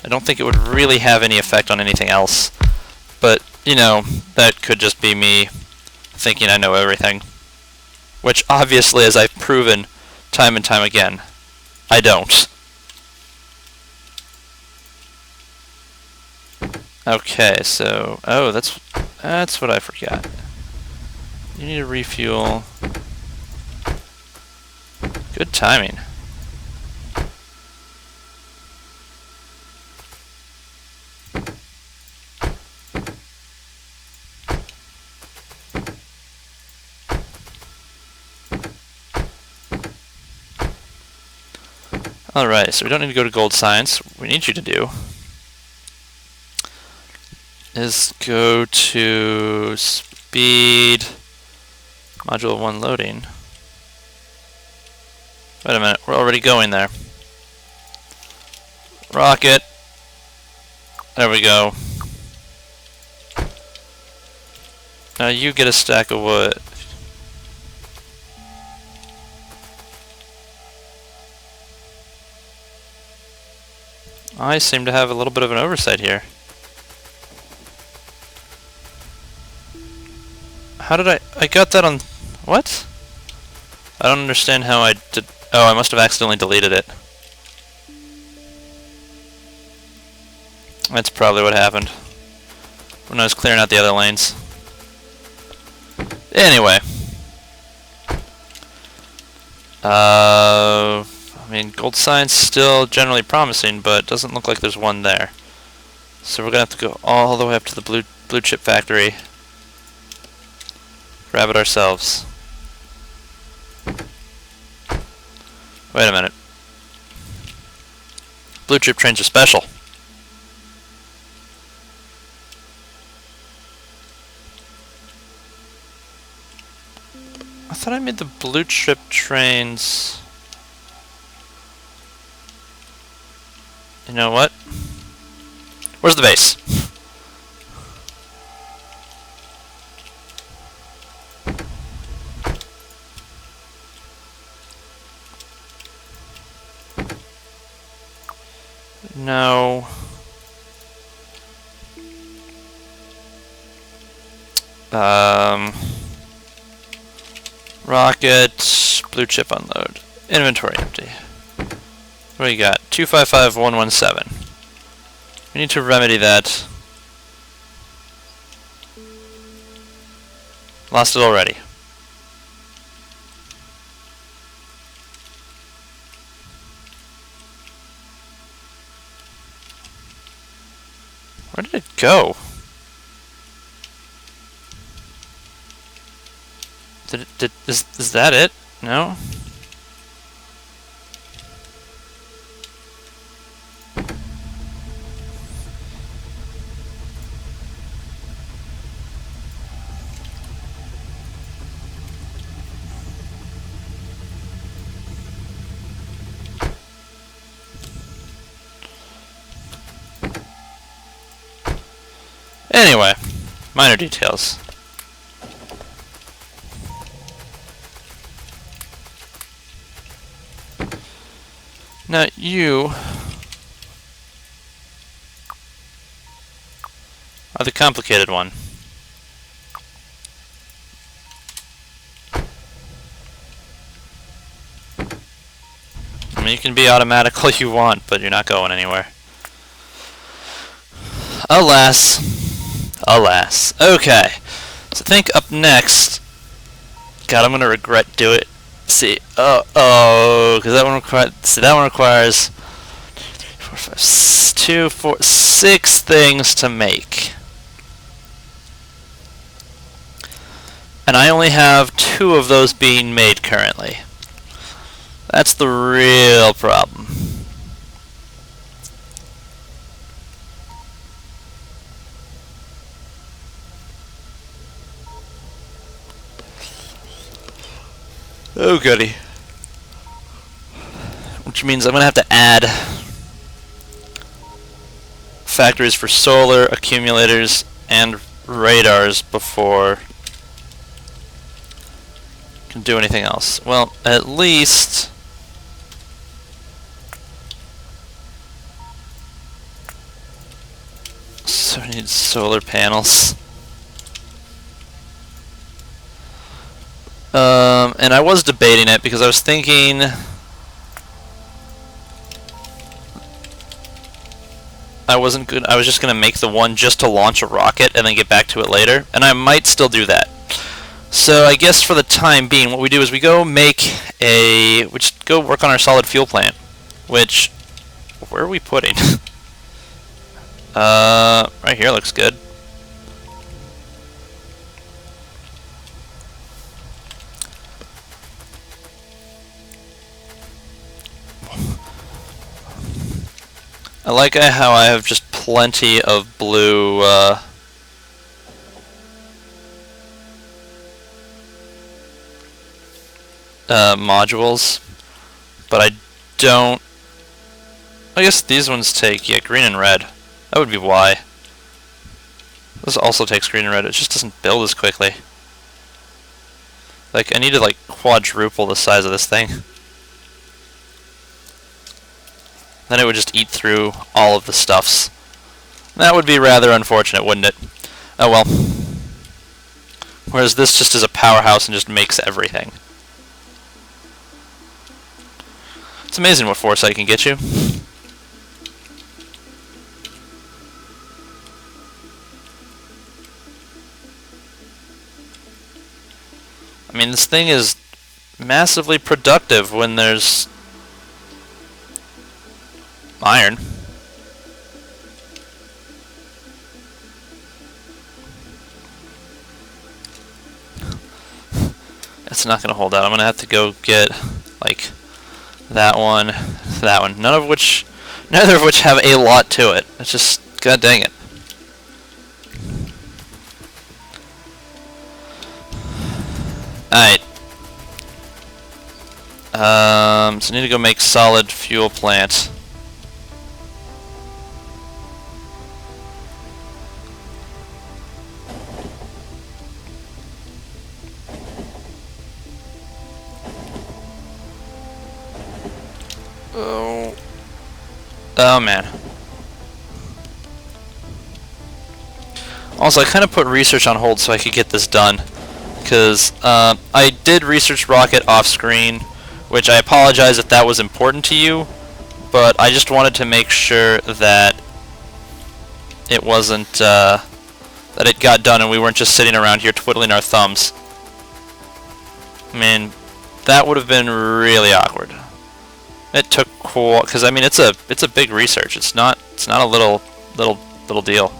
I don't think it would really have any effect on anything else. But, you know, that could just be me thinking I know everything. Which, obviously, as I've proven time and time again, I don't. Okay, so... Oh, that's what I forgot. You need to refuel... Good timing. Alright, so we don't need to go to gold science. What we need you to do is go to speed module 1 loading. Wait a minute, we're already going there. Rocket. There we go. Now you get a stack of wood. I seem to have a little bit of an oversight here. How did I got that on... What? I don't understand how I did... Oh, I must have accidentally deleted it. That's probably what happened when I was clearing out the other lanes. Anyway. I mean, gold sign's still generally promising, but it doesn't look like there's one there. So we're gonna have to go all the way up to the blue chip factory. Grab it ourselves. Wait a minute. Blue chip trains are special. I thought I made the blue chip trains... You know what? Where's the base? No. Rocket, blue chip unload. Inventory empty. What do you got? 255117. We need to remedy that. Lost it already. Where did it go? Is that it? No? Anyway, minor details. Now you are the complicated one. I mean, you can be automatic all you want, but you're not going anywhere. Alas. Alas. Okay. So I think up next... God, I'm gonna regret doing it. See, because that one requires. See, that one requires 6 things to make, and I only have 2 of those being made currently. That's the real problem. Oh goody. Which means I'm gonna have to add factories for solar, accumulators, and radars before I can do anything else. Well, at least so I need solar panels. And I was debating it because I was thinking I was just gonna make the one just to launch a rocket and then get back to it later, and I might still do that. So I guess for the time being, what we do is we go go work on our solid fuel plant. Which, where are we putting? Right here looks good. I like how I have just plenty of blue modules, but I don't... I guess these ones take, yeah, green and red. That would be why. This also takes green and red. It just doesn't build as quickly. Like, I need to, like, quadruple the size of this thing. Then it would just eat through all of the stuffs. That would be rather unfortunate, wouldn't it? Oh well. Whereas this just is a powerhouse and just makes everything. It's amazing what foresight can get you. I mean, this thing is massively productive when there's iron. It's not going to hold out. I'm going to have to go get, like, that one, neither of which have a lot to it. It's just, god dang it. Alright. So I need to go make solid fuel plant. Oh man. Also, I kind of put research on hold so I could get this done. Because I did research Rocket off screen, which I apologize if that was important to you, but I just wanted to make sure that it wasn't, that it got done and we weren't just sitting around here twiddling our thumbs. I mean, that would have been really awkward. It took because I mean it's a big research. It's not a little deal.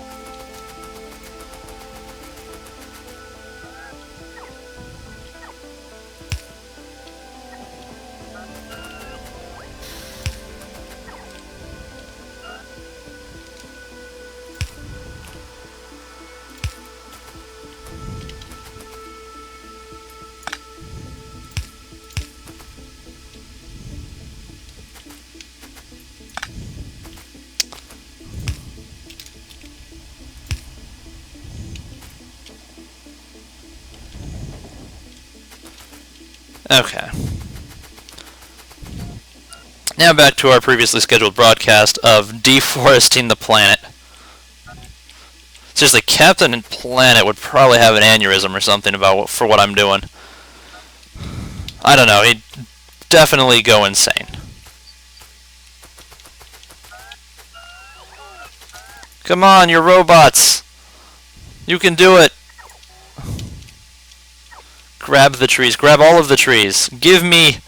Okay. Now back to our previously scheduled broadcast of deforesting the planet. Seriously, Captain Planet would probably have an aneurysm or something for what I'm doing. I don't know, he'd definitely go insane. Come on, you're robots! You can do it! Grab the trees. Grab all of the trees. Give me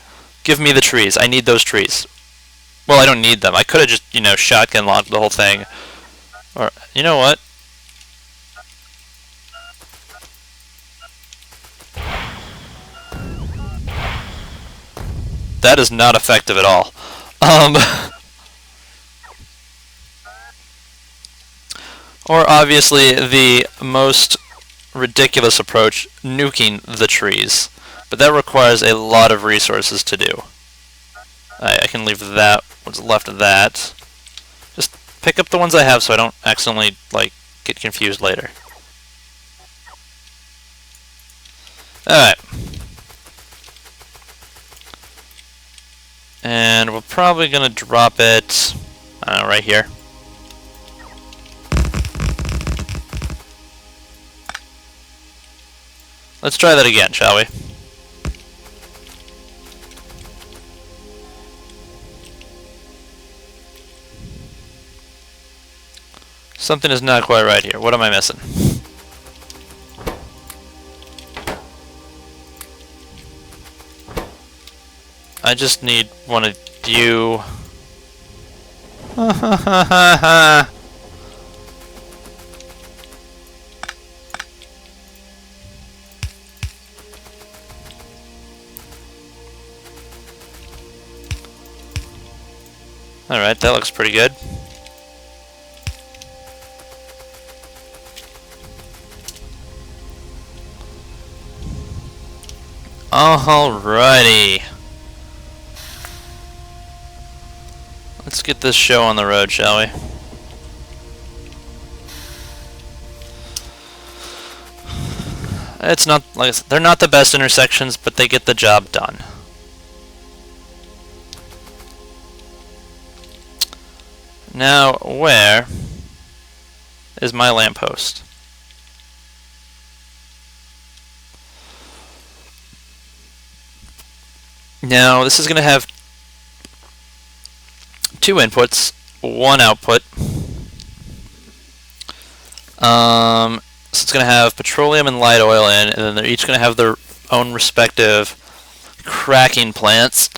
the trees. I need those trees. Well, I don't need them. I could have just, you know, shotgun locked the whole thing. Or, you know what? That is not effective at all. Or obviously the most ridiculous approach, nuking the trees. But that requires a lot of resources to do. I can leave that, what's left of that. Just pick up the ones I have so I don't accidentally, like, get confused later. Alright. And we're probably gonna drop it, I don't know, right here. Let's try that again, shall we? Something is not quite right here. What am I missing? I just need one of you. Alright, that looks pretty good. Alrighty. Let's get this show on the road, shall we? It's not, like I said, they're not the best intersections, but they get the job done. Now, where is my lamppost? Now, this is going to have two inputs, one output. So it's going to have petroleum and light oil in, and then they're each going to have their own respective cracking plants.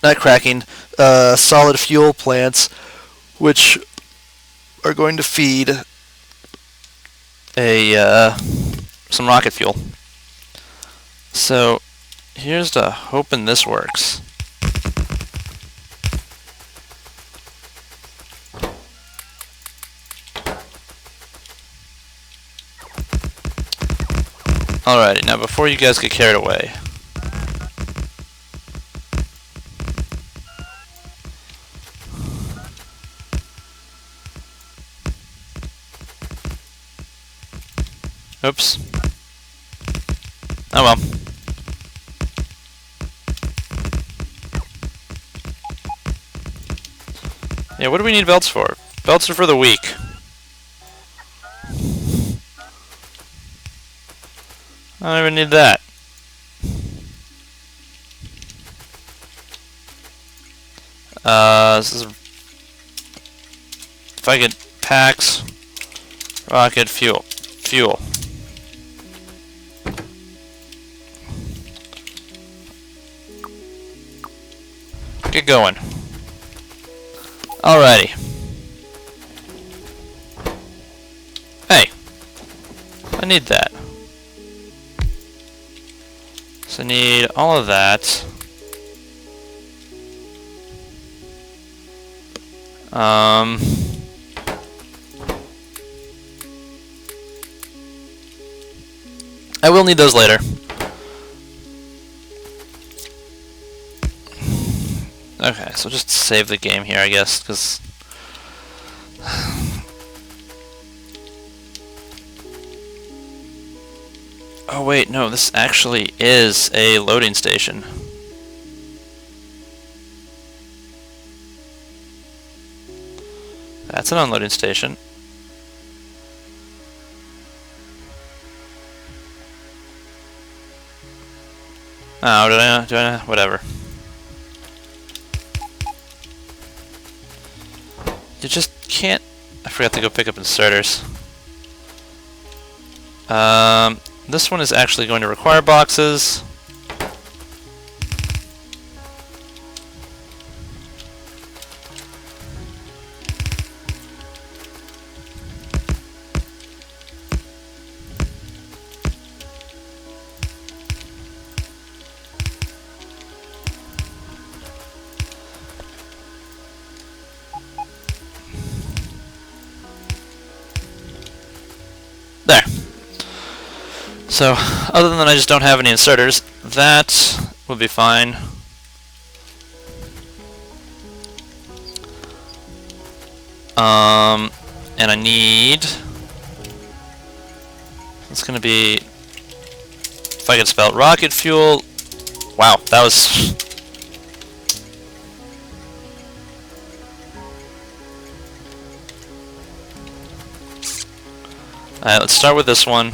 Not cracking, solid fuel plants, which are going to feed some rocket fuel. So here's to hoping this works. Alrighty, now before you guys get carried away, oops. Oh well. Yeah, what do we need belts for? Belts are for the weak. I don't even need that. This is if I get packs, rocket fuel. Get going. Alrighty. Hey, I need that. So I need all of that. I will need those later. Okay, so just save the game here, I guess, because oh wait, no, this actually is a loading station. That's an unloading station. Oh, do I, whatever. You just can't, I forgot to go pick up inserters. This one is actually going to require boxes. There. So, other than I just don't have any inserters, that will be fine. And I need... It's gonna be... If I could spell it, rocket fuel... Wow, that was... Alright, let's start with this one.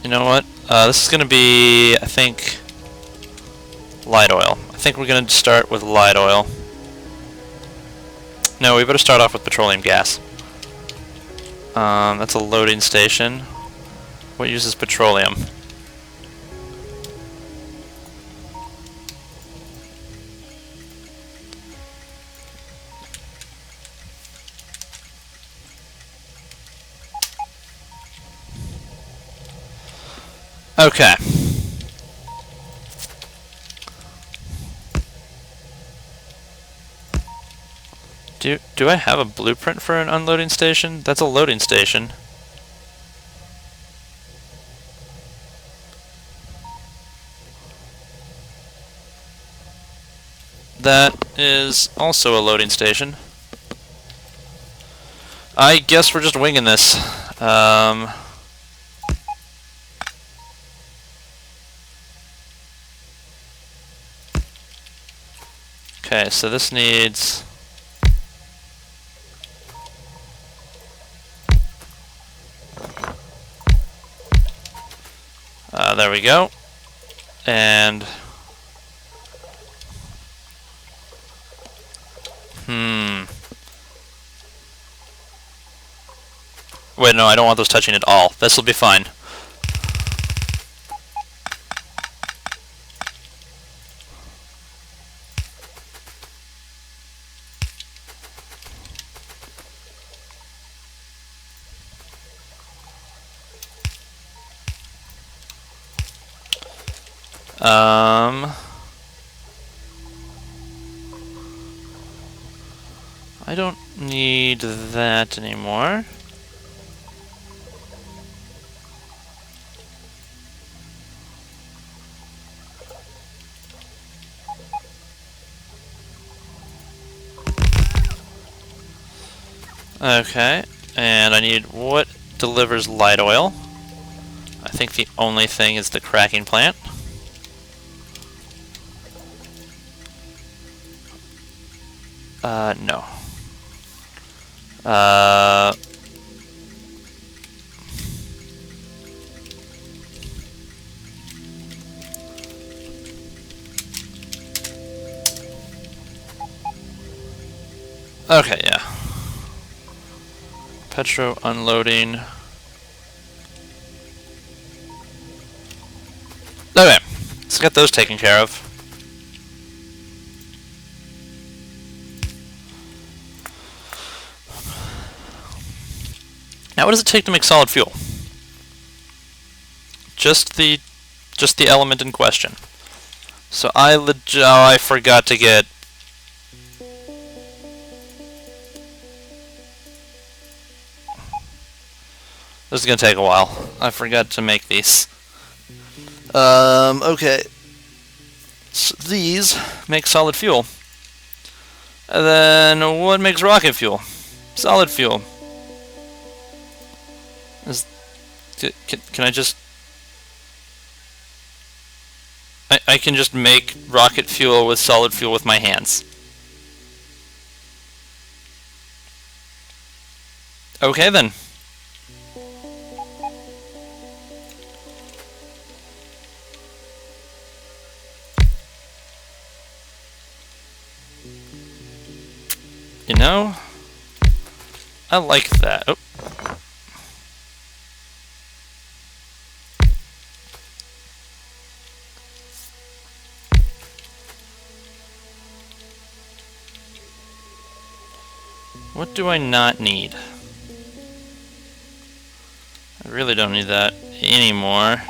You know what? This is going to be, I think, light oil. I think we're going to start with light oil. No, we better start off with petroleum gas. That's a loading station. What uses petroleum? Okay. Do I have a blueprint for an unloading station? That's a loading station. That is also a loading station. I guess we're just winging this. Okay, so this needs... there we go. And... Wait, no, I don't want those touching at all. This will be fine. I don't need that anymore. Okay, and I need what delivers light oil. I think the only thing is the cracking plant. No. Okay, yeah. Petro unloading. Okay, let's get those taken care of. Now, what does it take to make solid fuel? Just the element in question. So I forgot to get... This is gonna take a while. I forgot to make these. Okay. So these make solid fuel. And then what makes rocket fuel? Solid fuel. Can I just... I can just make rocket fuel with solid fuel with my hands. Okay then. You know, I like that. Oh. What do I not need? I really don't need that anymore.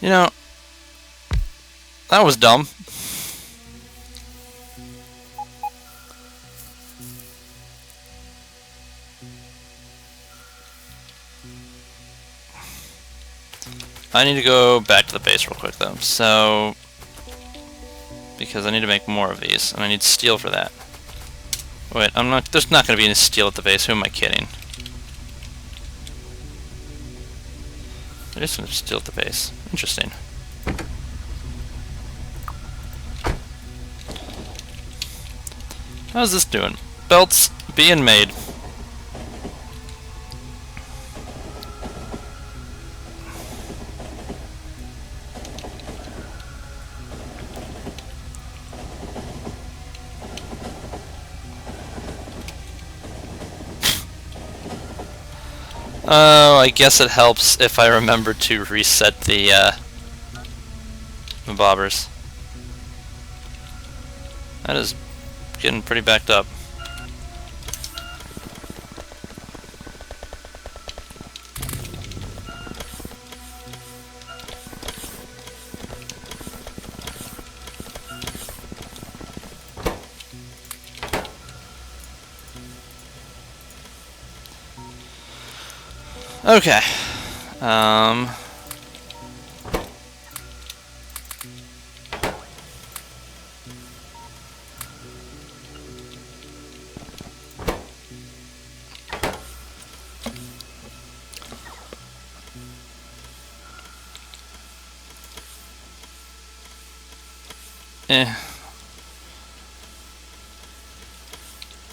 You know, that was dumb. I need to go back to the base real quick though. So, because I need to make more of these, and I need steel for that. Wait, I'm not. There's not going to be any steel at the base. Who am I kidding? There is some steel at the base. Interesting. How's this doing? Belts being made. Oh, I guess it helps if I remember to reset the bobbers. That is getting pretty backed up. Okay.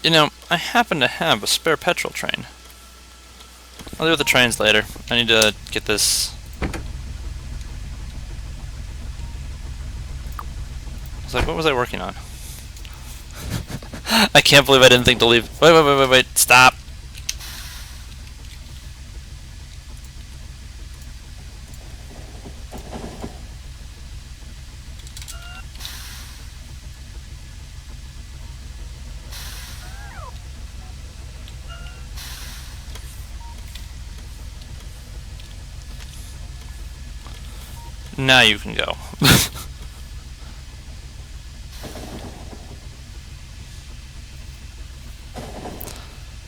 You know, I happen to have a spare petrol train. I'll do with the trains later. I need to get this. It's like, what was I working on? I can't believe I didn't think to leave. Wait, stop! Now you can go.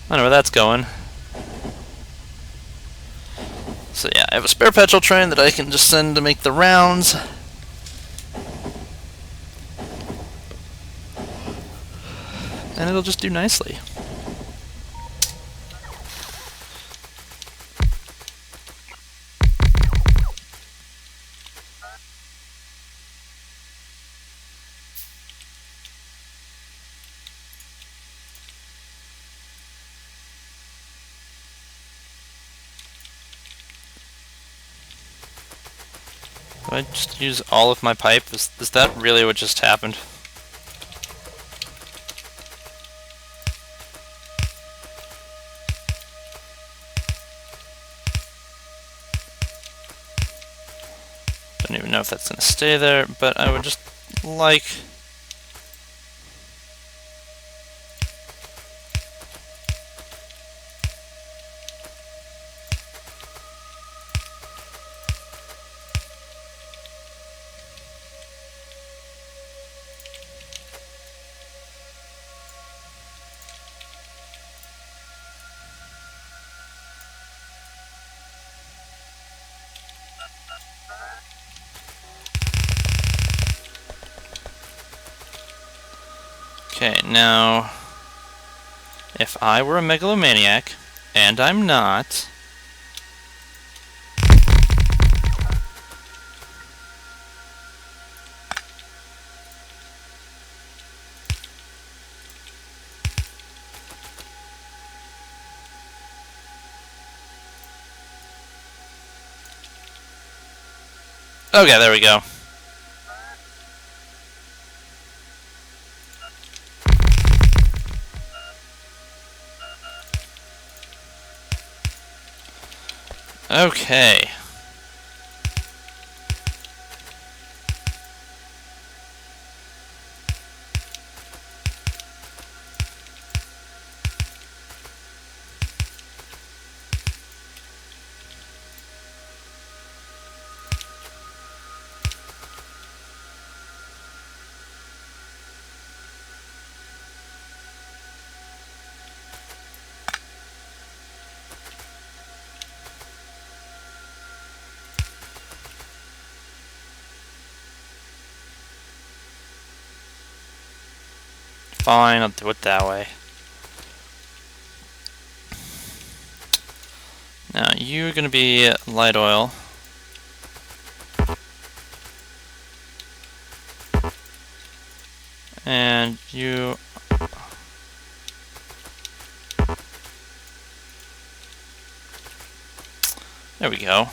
I know where that's going. So yeah, I have a spare petrol train that I can just send to make the rounds. And it'll just do nicely. Do I just use all of my pipe? Is that really what just happened? Don't even know if that's gonna stay there, but I would just like... Okay, now, if I were a megalomaniac, and I'm not... Okay, there we go. Okay. Fine, I'll do it that way. Now, you're going to be light oil. And you... There we go.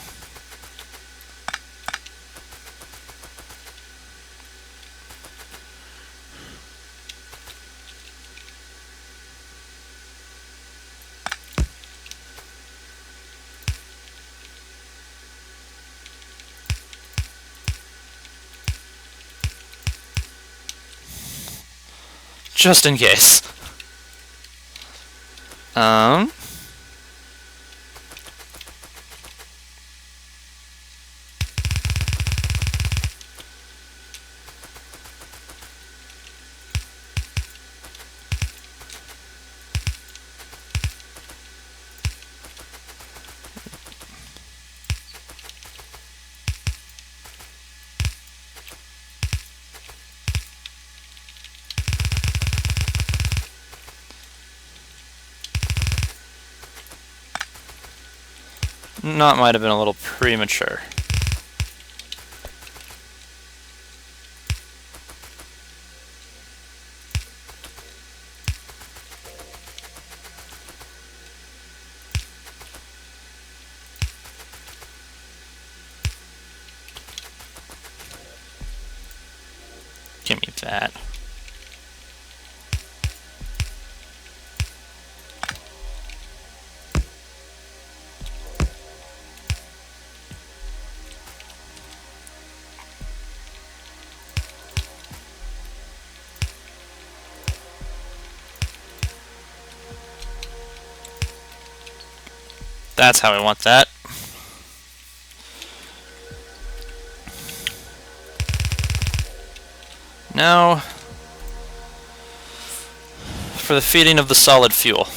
Just in case. Not might have been a little premature. Give me that. That's how I want that. Now, for the feeding of the solid fuel.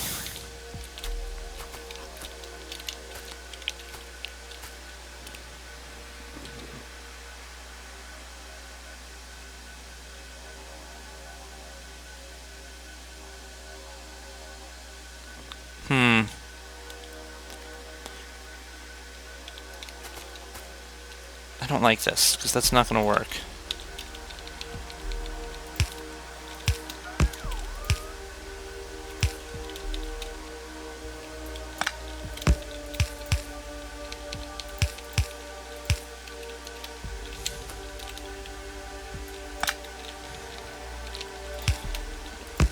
I don't like this, because that's not going to work.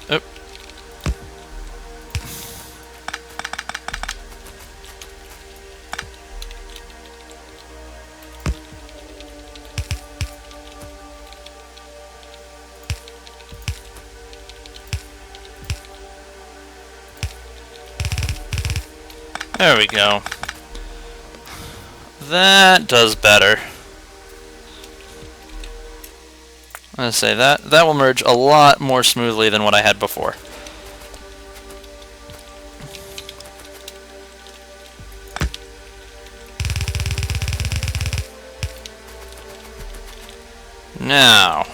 Oh. There we go. That does better. I'm gonna say that will merge a lot more smoothly than what I had before. Now,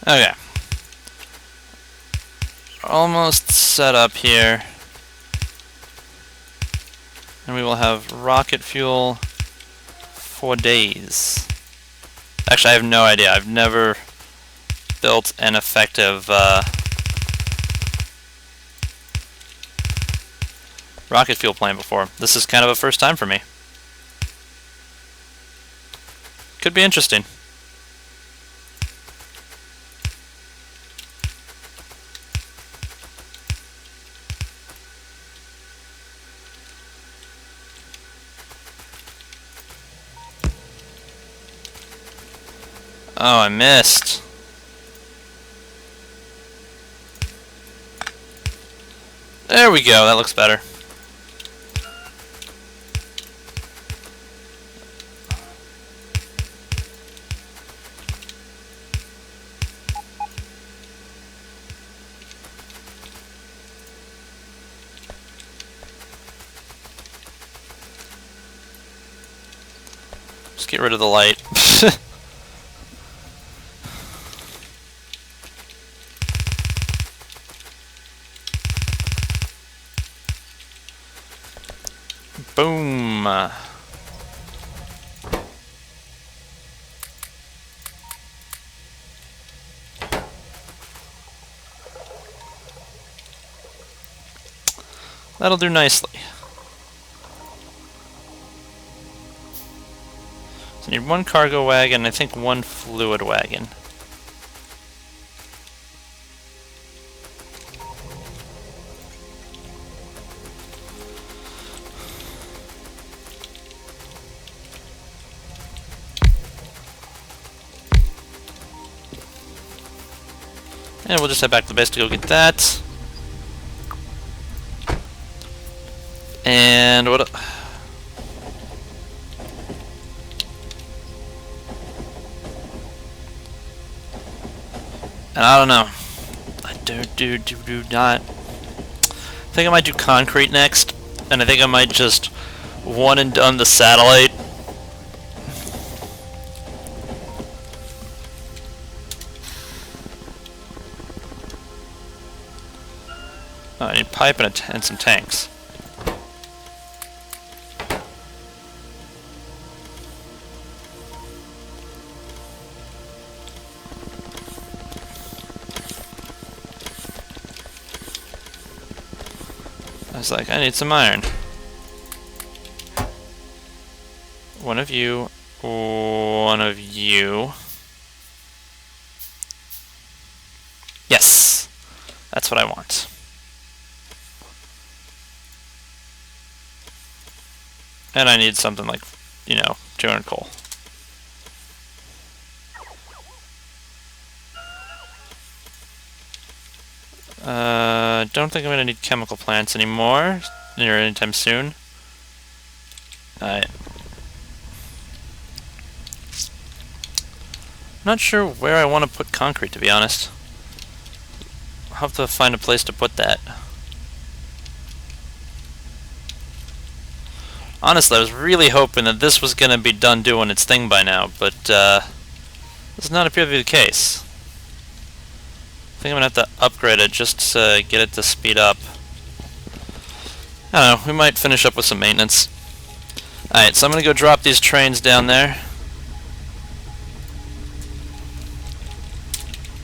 okay. Almost set up here. And we will have rocket fuel for days. Actually, I have no idea. I've never built an effective rocket fuel plant before. This is kind of a first time for me. Could be interesting. Oh, I missed. There we go, that looks better. Just get rid of the light. Boom. That'll do nicely. So I need one cargo wagon and I think one fluid wagon. And we'll just head back to the base to go get that. And what... And I don't know. I do not... I think I might do concrete next. And I think I might just one and done the satellite. Oh, I need pipe and some tanks. I was like, I need some iron. One of you. One of you. Yes! That's what I want. And I need something like, 200 coal. Don't think I'm going to need chemical plants anymore, or anytime soon. Alright. Not sure where I want to put concrete, to be honest. I'll have to find a place to put that. Honestly, I was really hoping that this was going to be done doing its thing by now, but does not appear to be the case. I think I'm going to have to upgrade it just to get it to speed up. I don't know, we might finish up with some maintenance. Alright, so I'm going to go drop these trains down there.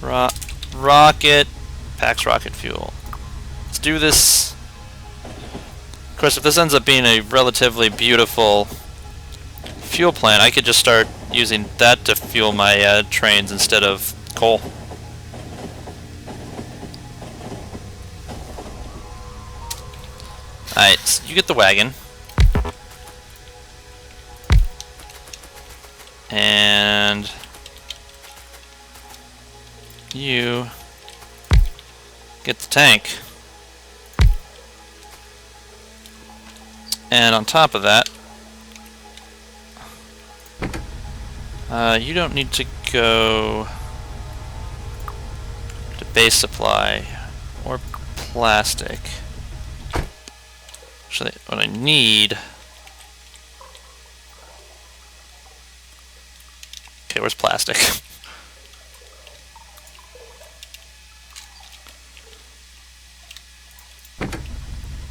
Rocket. Packs rocket fuel. Let's do this. Of course, if this ends up being a relatively beautiful fuel plant, I could just start using that to fuel my trains instead of coal. Alright, so you get the wagon. And you get the tank. And on top of that, you don't need to go to base supply or plastic. Actually, what I need... Okay, where's plastic?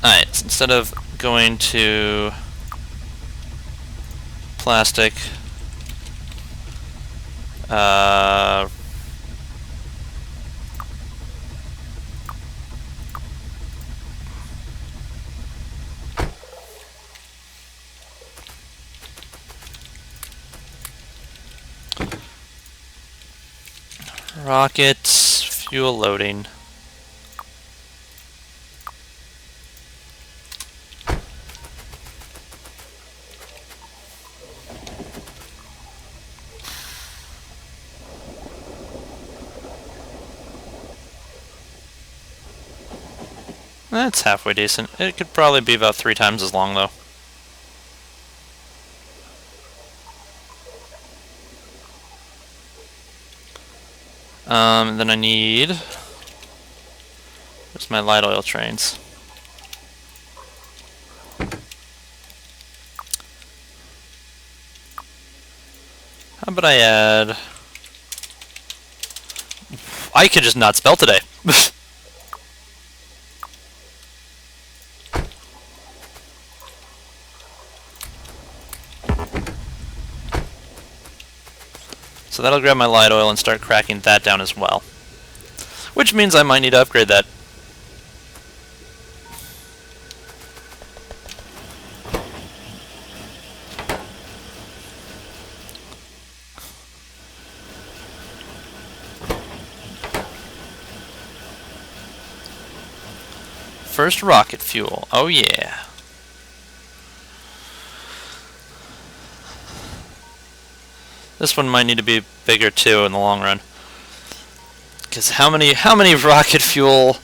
Alright, so instead of going to plastic, rockets, fuel loading. That's halfway decent. It could probably be about 3 times as long, though. Then I need... Where's my light oil trains? How about I add... I could just not spell today. So that'll grab my light oil and start cracking that down as well. Which means I might need to upgrade that. First rocket fuel. Oh yeah. This one might need to be bigger too in the long run. Because how many rocket fuel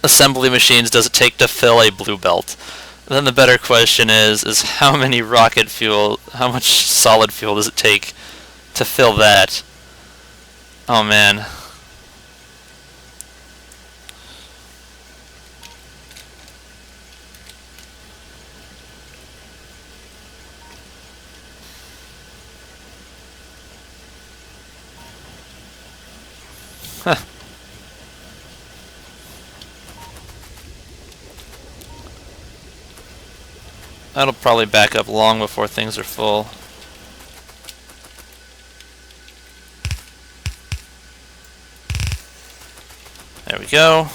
assembly machines does it take to fill a blue belt? And then the better question is how many rocket fuel, how much solid fuel does it take to fill that? Oh man. Huh. That'll probably back up long before things are full. There we go.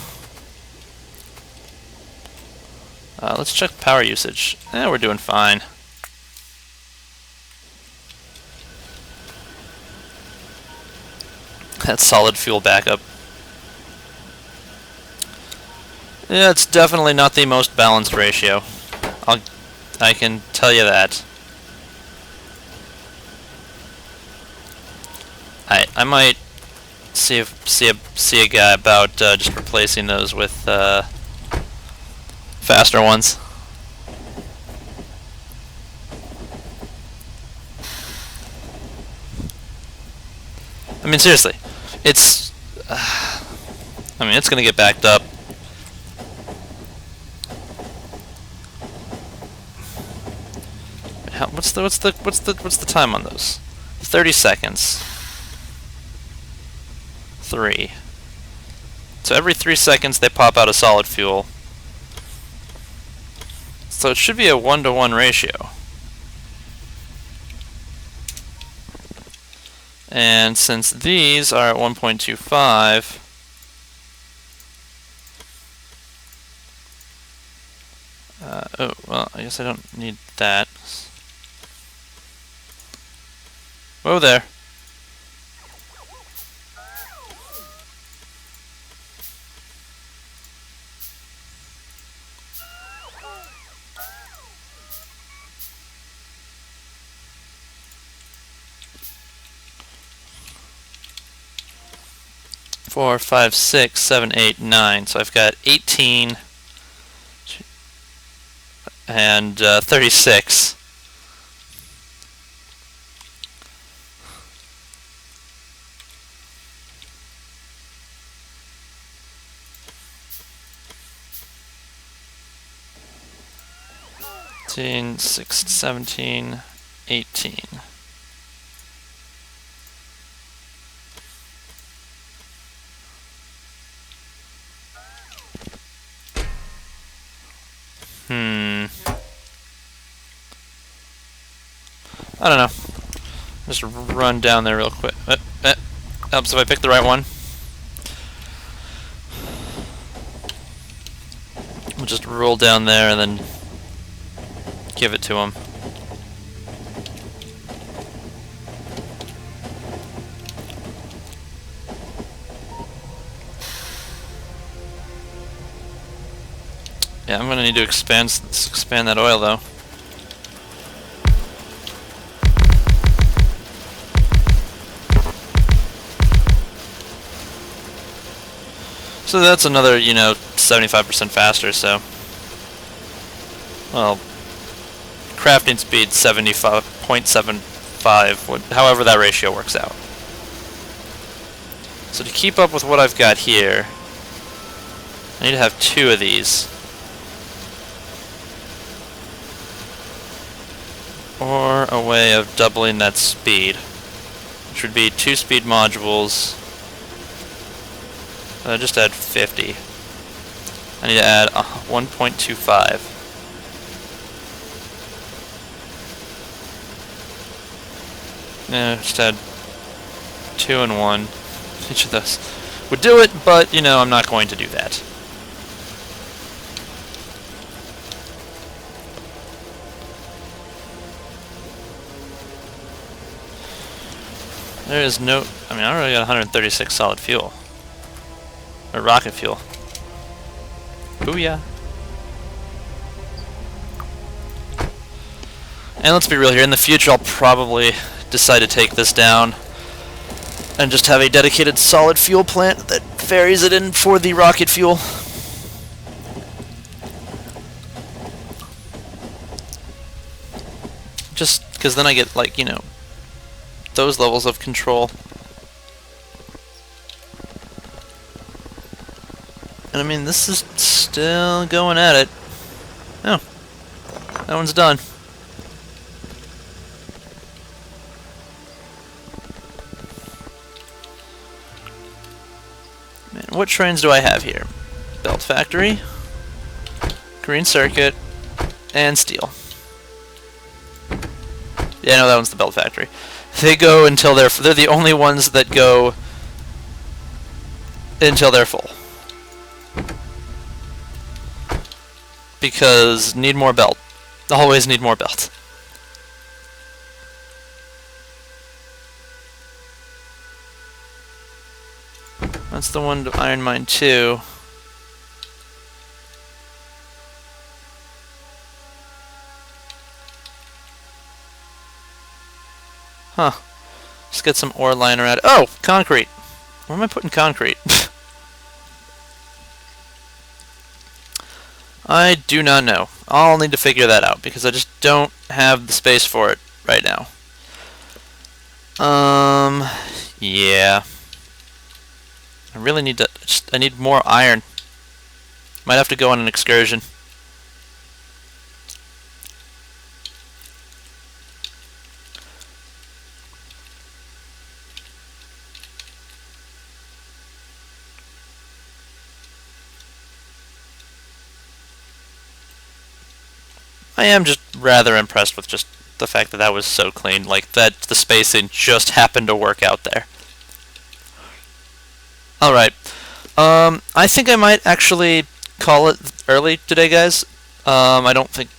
Let's check power usage. We're doing fine. That's solid fuel backup. Yeah, it's definitely not the most balanced ratio. I can tell you that. I might see a guy about just replacing those with faster ones. I mean, seriously, it's. I mean, it's gonna get backed up. What's the time on those? 30 seconds. 3. So every 3 seconds they pop out a solid fuel. So it should be a 1-to-1 ratio. And since these are at 1.25, oh, well, I guess I don't need that. Whoa there. Four, 5, 6, 7, 8, 9. So I've got 18 and 36. Fifteen, 16, 17, 18. I don't know. Just run down there real quick. Helps if I pick the right one. We'll just roll down there and then give it to him. Yeah, I'm gonna need to expand that oil though. So that's another, 75% faster, so... Well, crafting speed 75.75, however that ratio works out. So to keep up with what I've got here, I need to have 2 of these. Or a way of doubling that speed, which would be 2 speed modules. Just add 50. I need to add 1.25. Yeah, just add 2 and 1. Each of those would do it, but, I'm not going to do that. There is no... I already got 136 solid fuel. Or rocket fuel. Booyah. And let's be real here, in the future I'll probably decide to take this down and just have a dedicated solid fuel plant that ferries it in for the rocket fuel. Just because then I get, like, those levels of control. And this is still going at it. Oh, that one's done. Man, what trains do I have here? Belt Factory, Green Circuit, and Steel. Yeah, no, that one's the Belt Factory. They go until they're the only ones that go until they're full. Because need more belt. Always need more belt. That's the one to Iron Mine 2. Huh. Just get some ore lying around. Oh! Concrete! Where am I putting concrete? I do not know. I'll need to figure that out because I just don't have the space for it right now. Yeah. I really need to... I need more iron. Might have to go on an excursion. I am just rather impressed with just the fact that that was so clean, like that the spacing just happened to work out there. Alright, I think I might actually call it early today, guys. I don't think,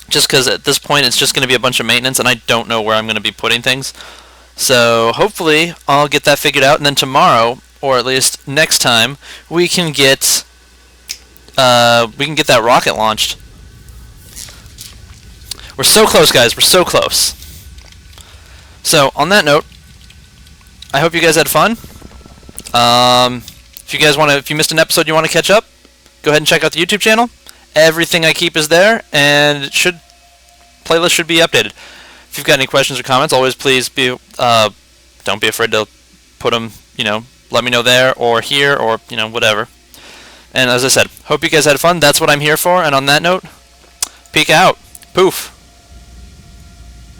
just because at this point it's just going to be a bunch of maintenance and I don't know where I'm going to be putting things. So hopefully I'll get that figured out, and then tomorrow, or at least next time, we can get that rocket launched. We're so close, guys. We're so close. So, on that note, I hope you guys had fun. If you guys if you missed an episode you want to catch up, go ahead and check out the YouTube channel. Everything I keep is there, and playlist should be updated. If you've got any questions or comments, always please don't be afraid to put them, let me know there or here or, whatever. And as I said, hope you guys had fun. That's what I'm here for. And on that note, peek out. Poof.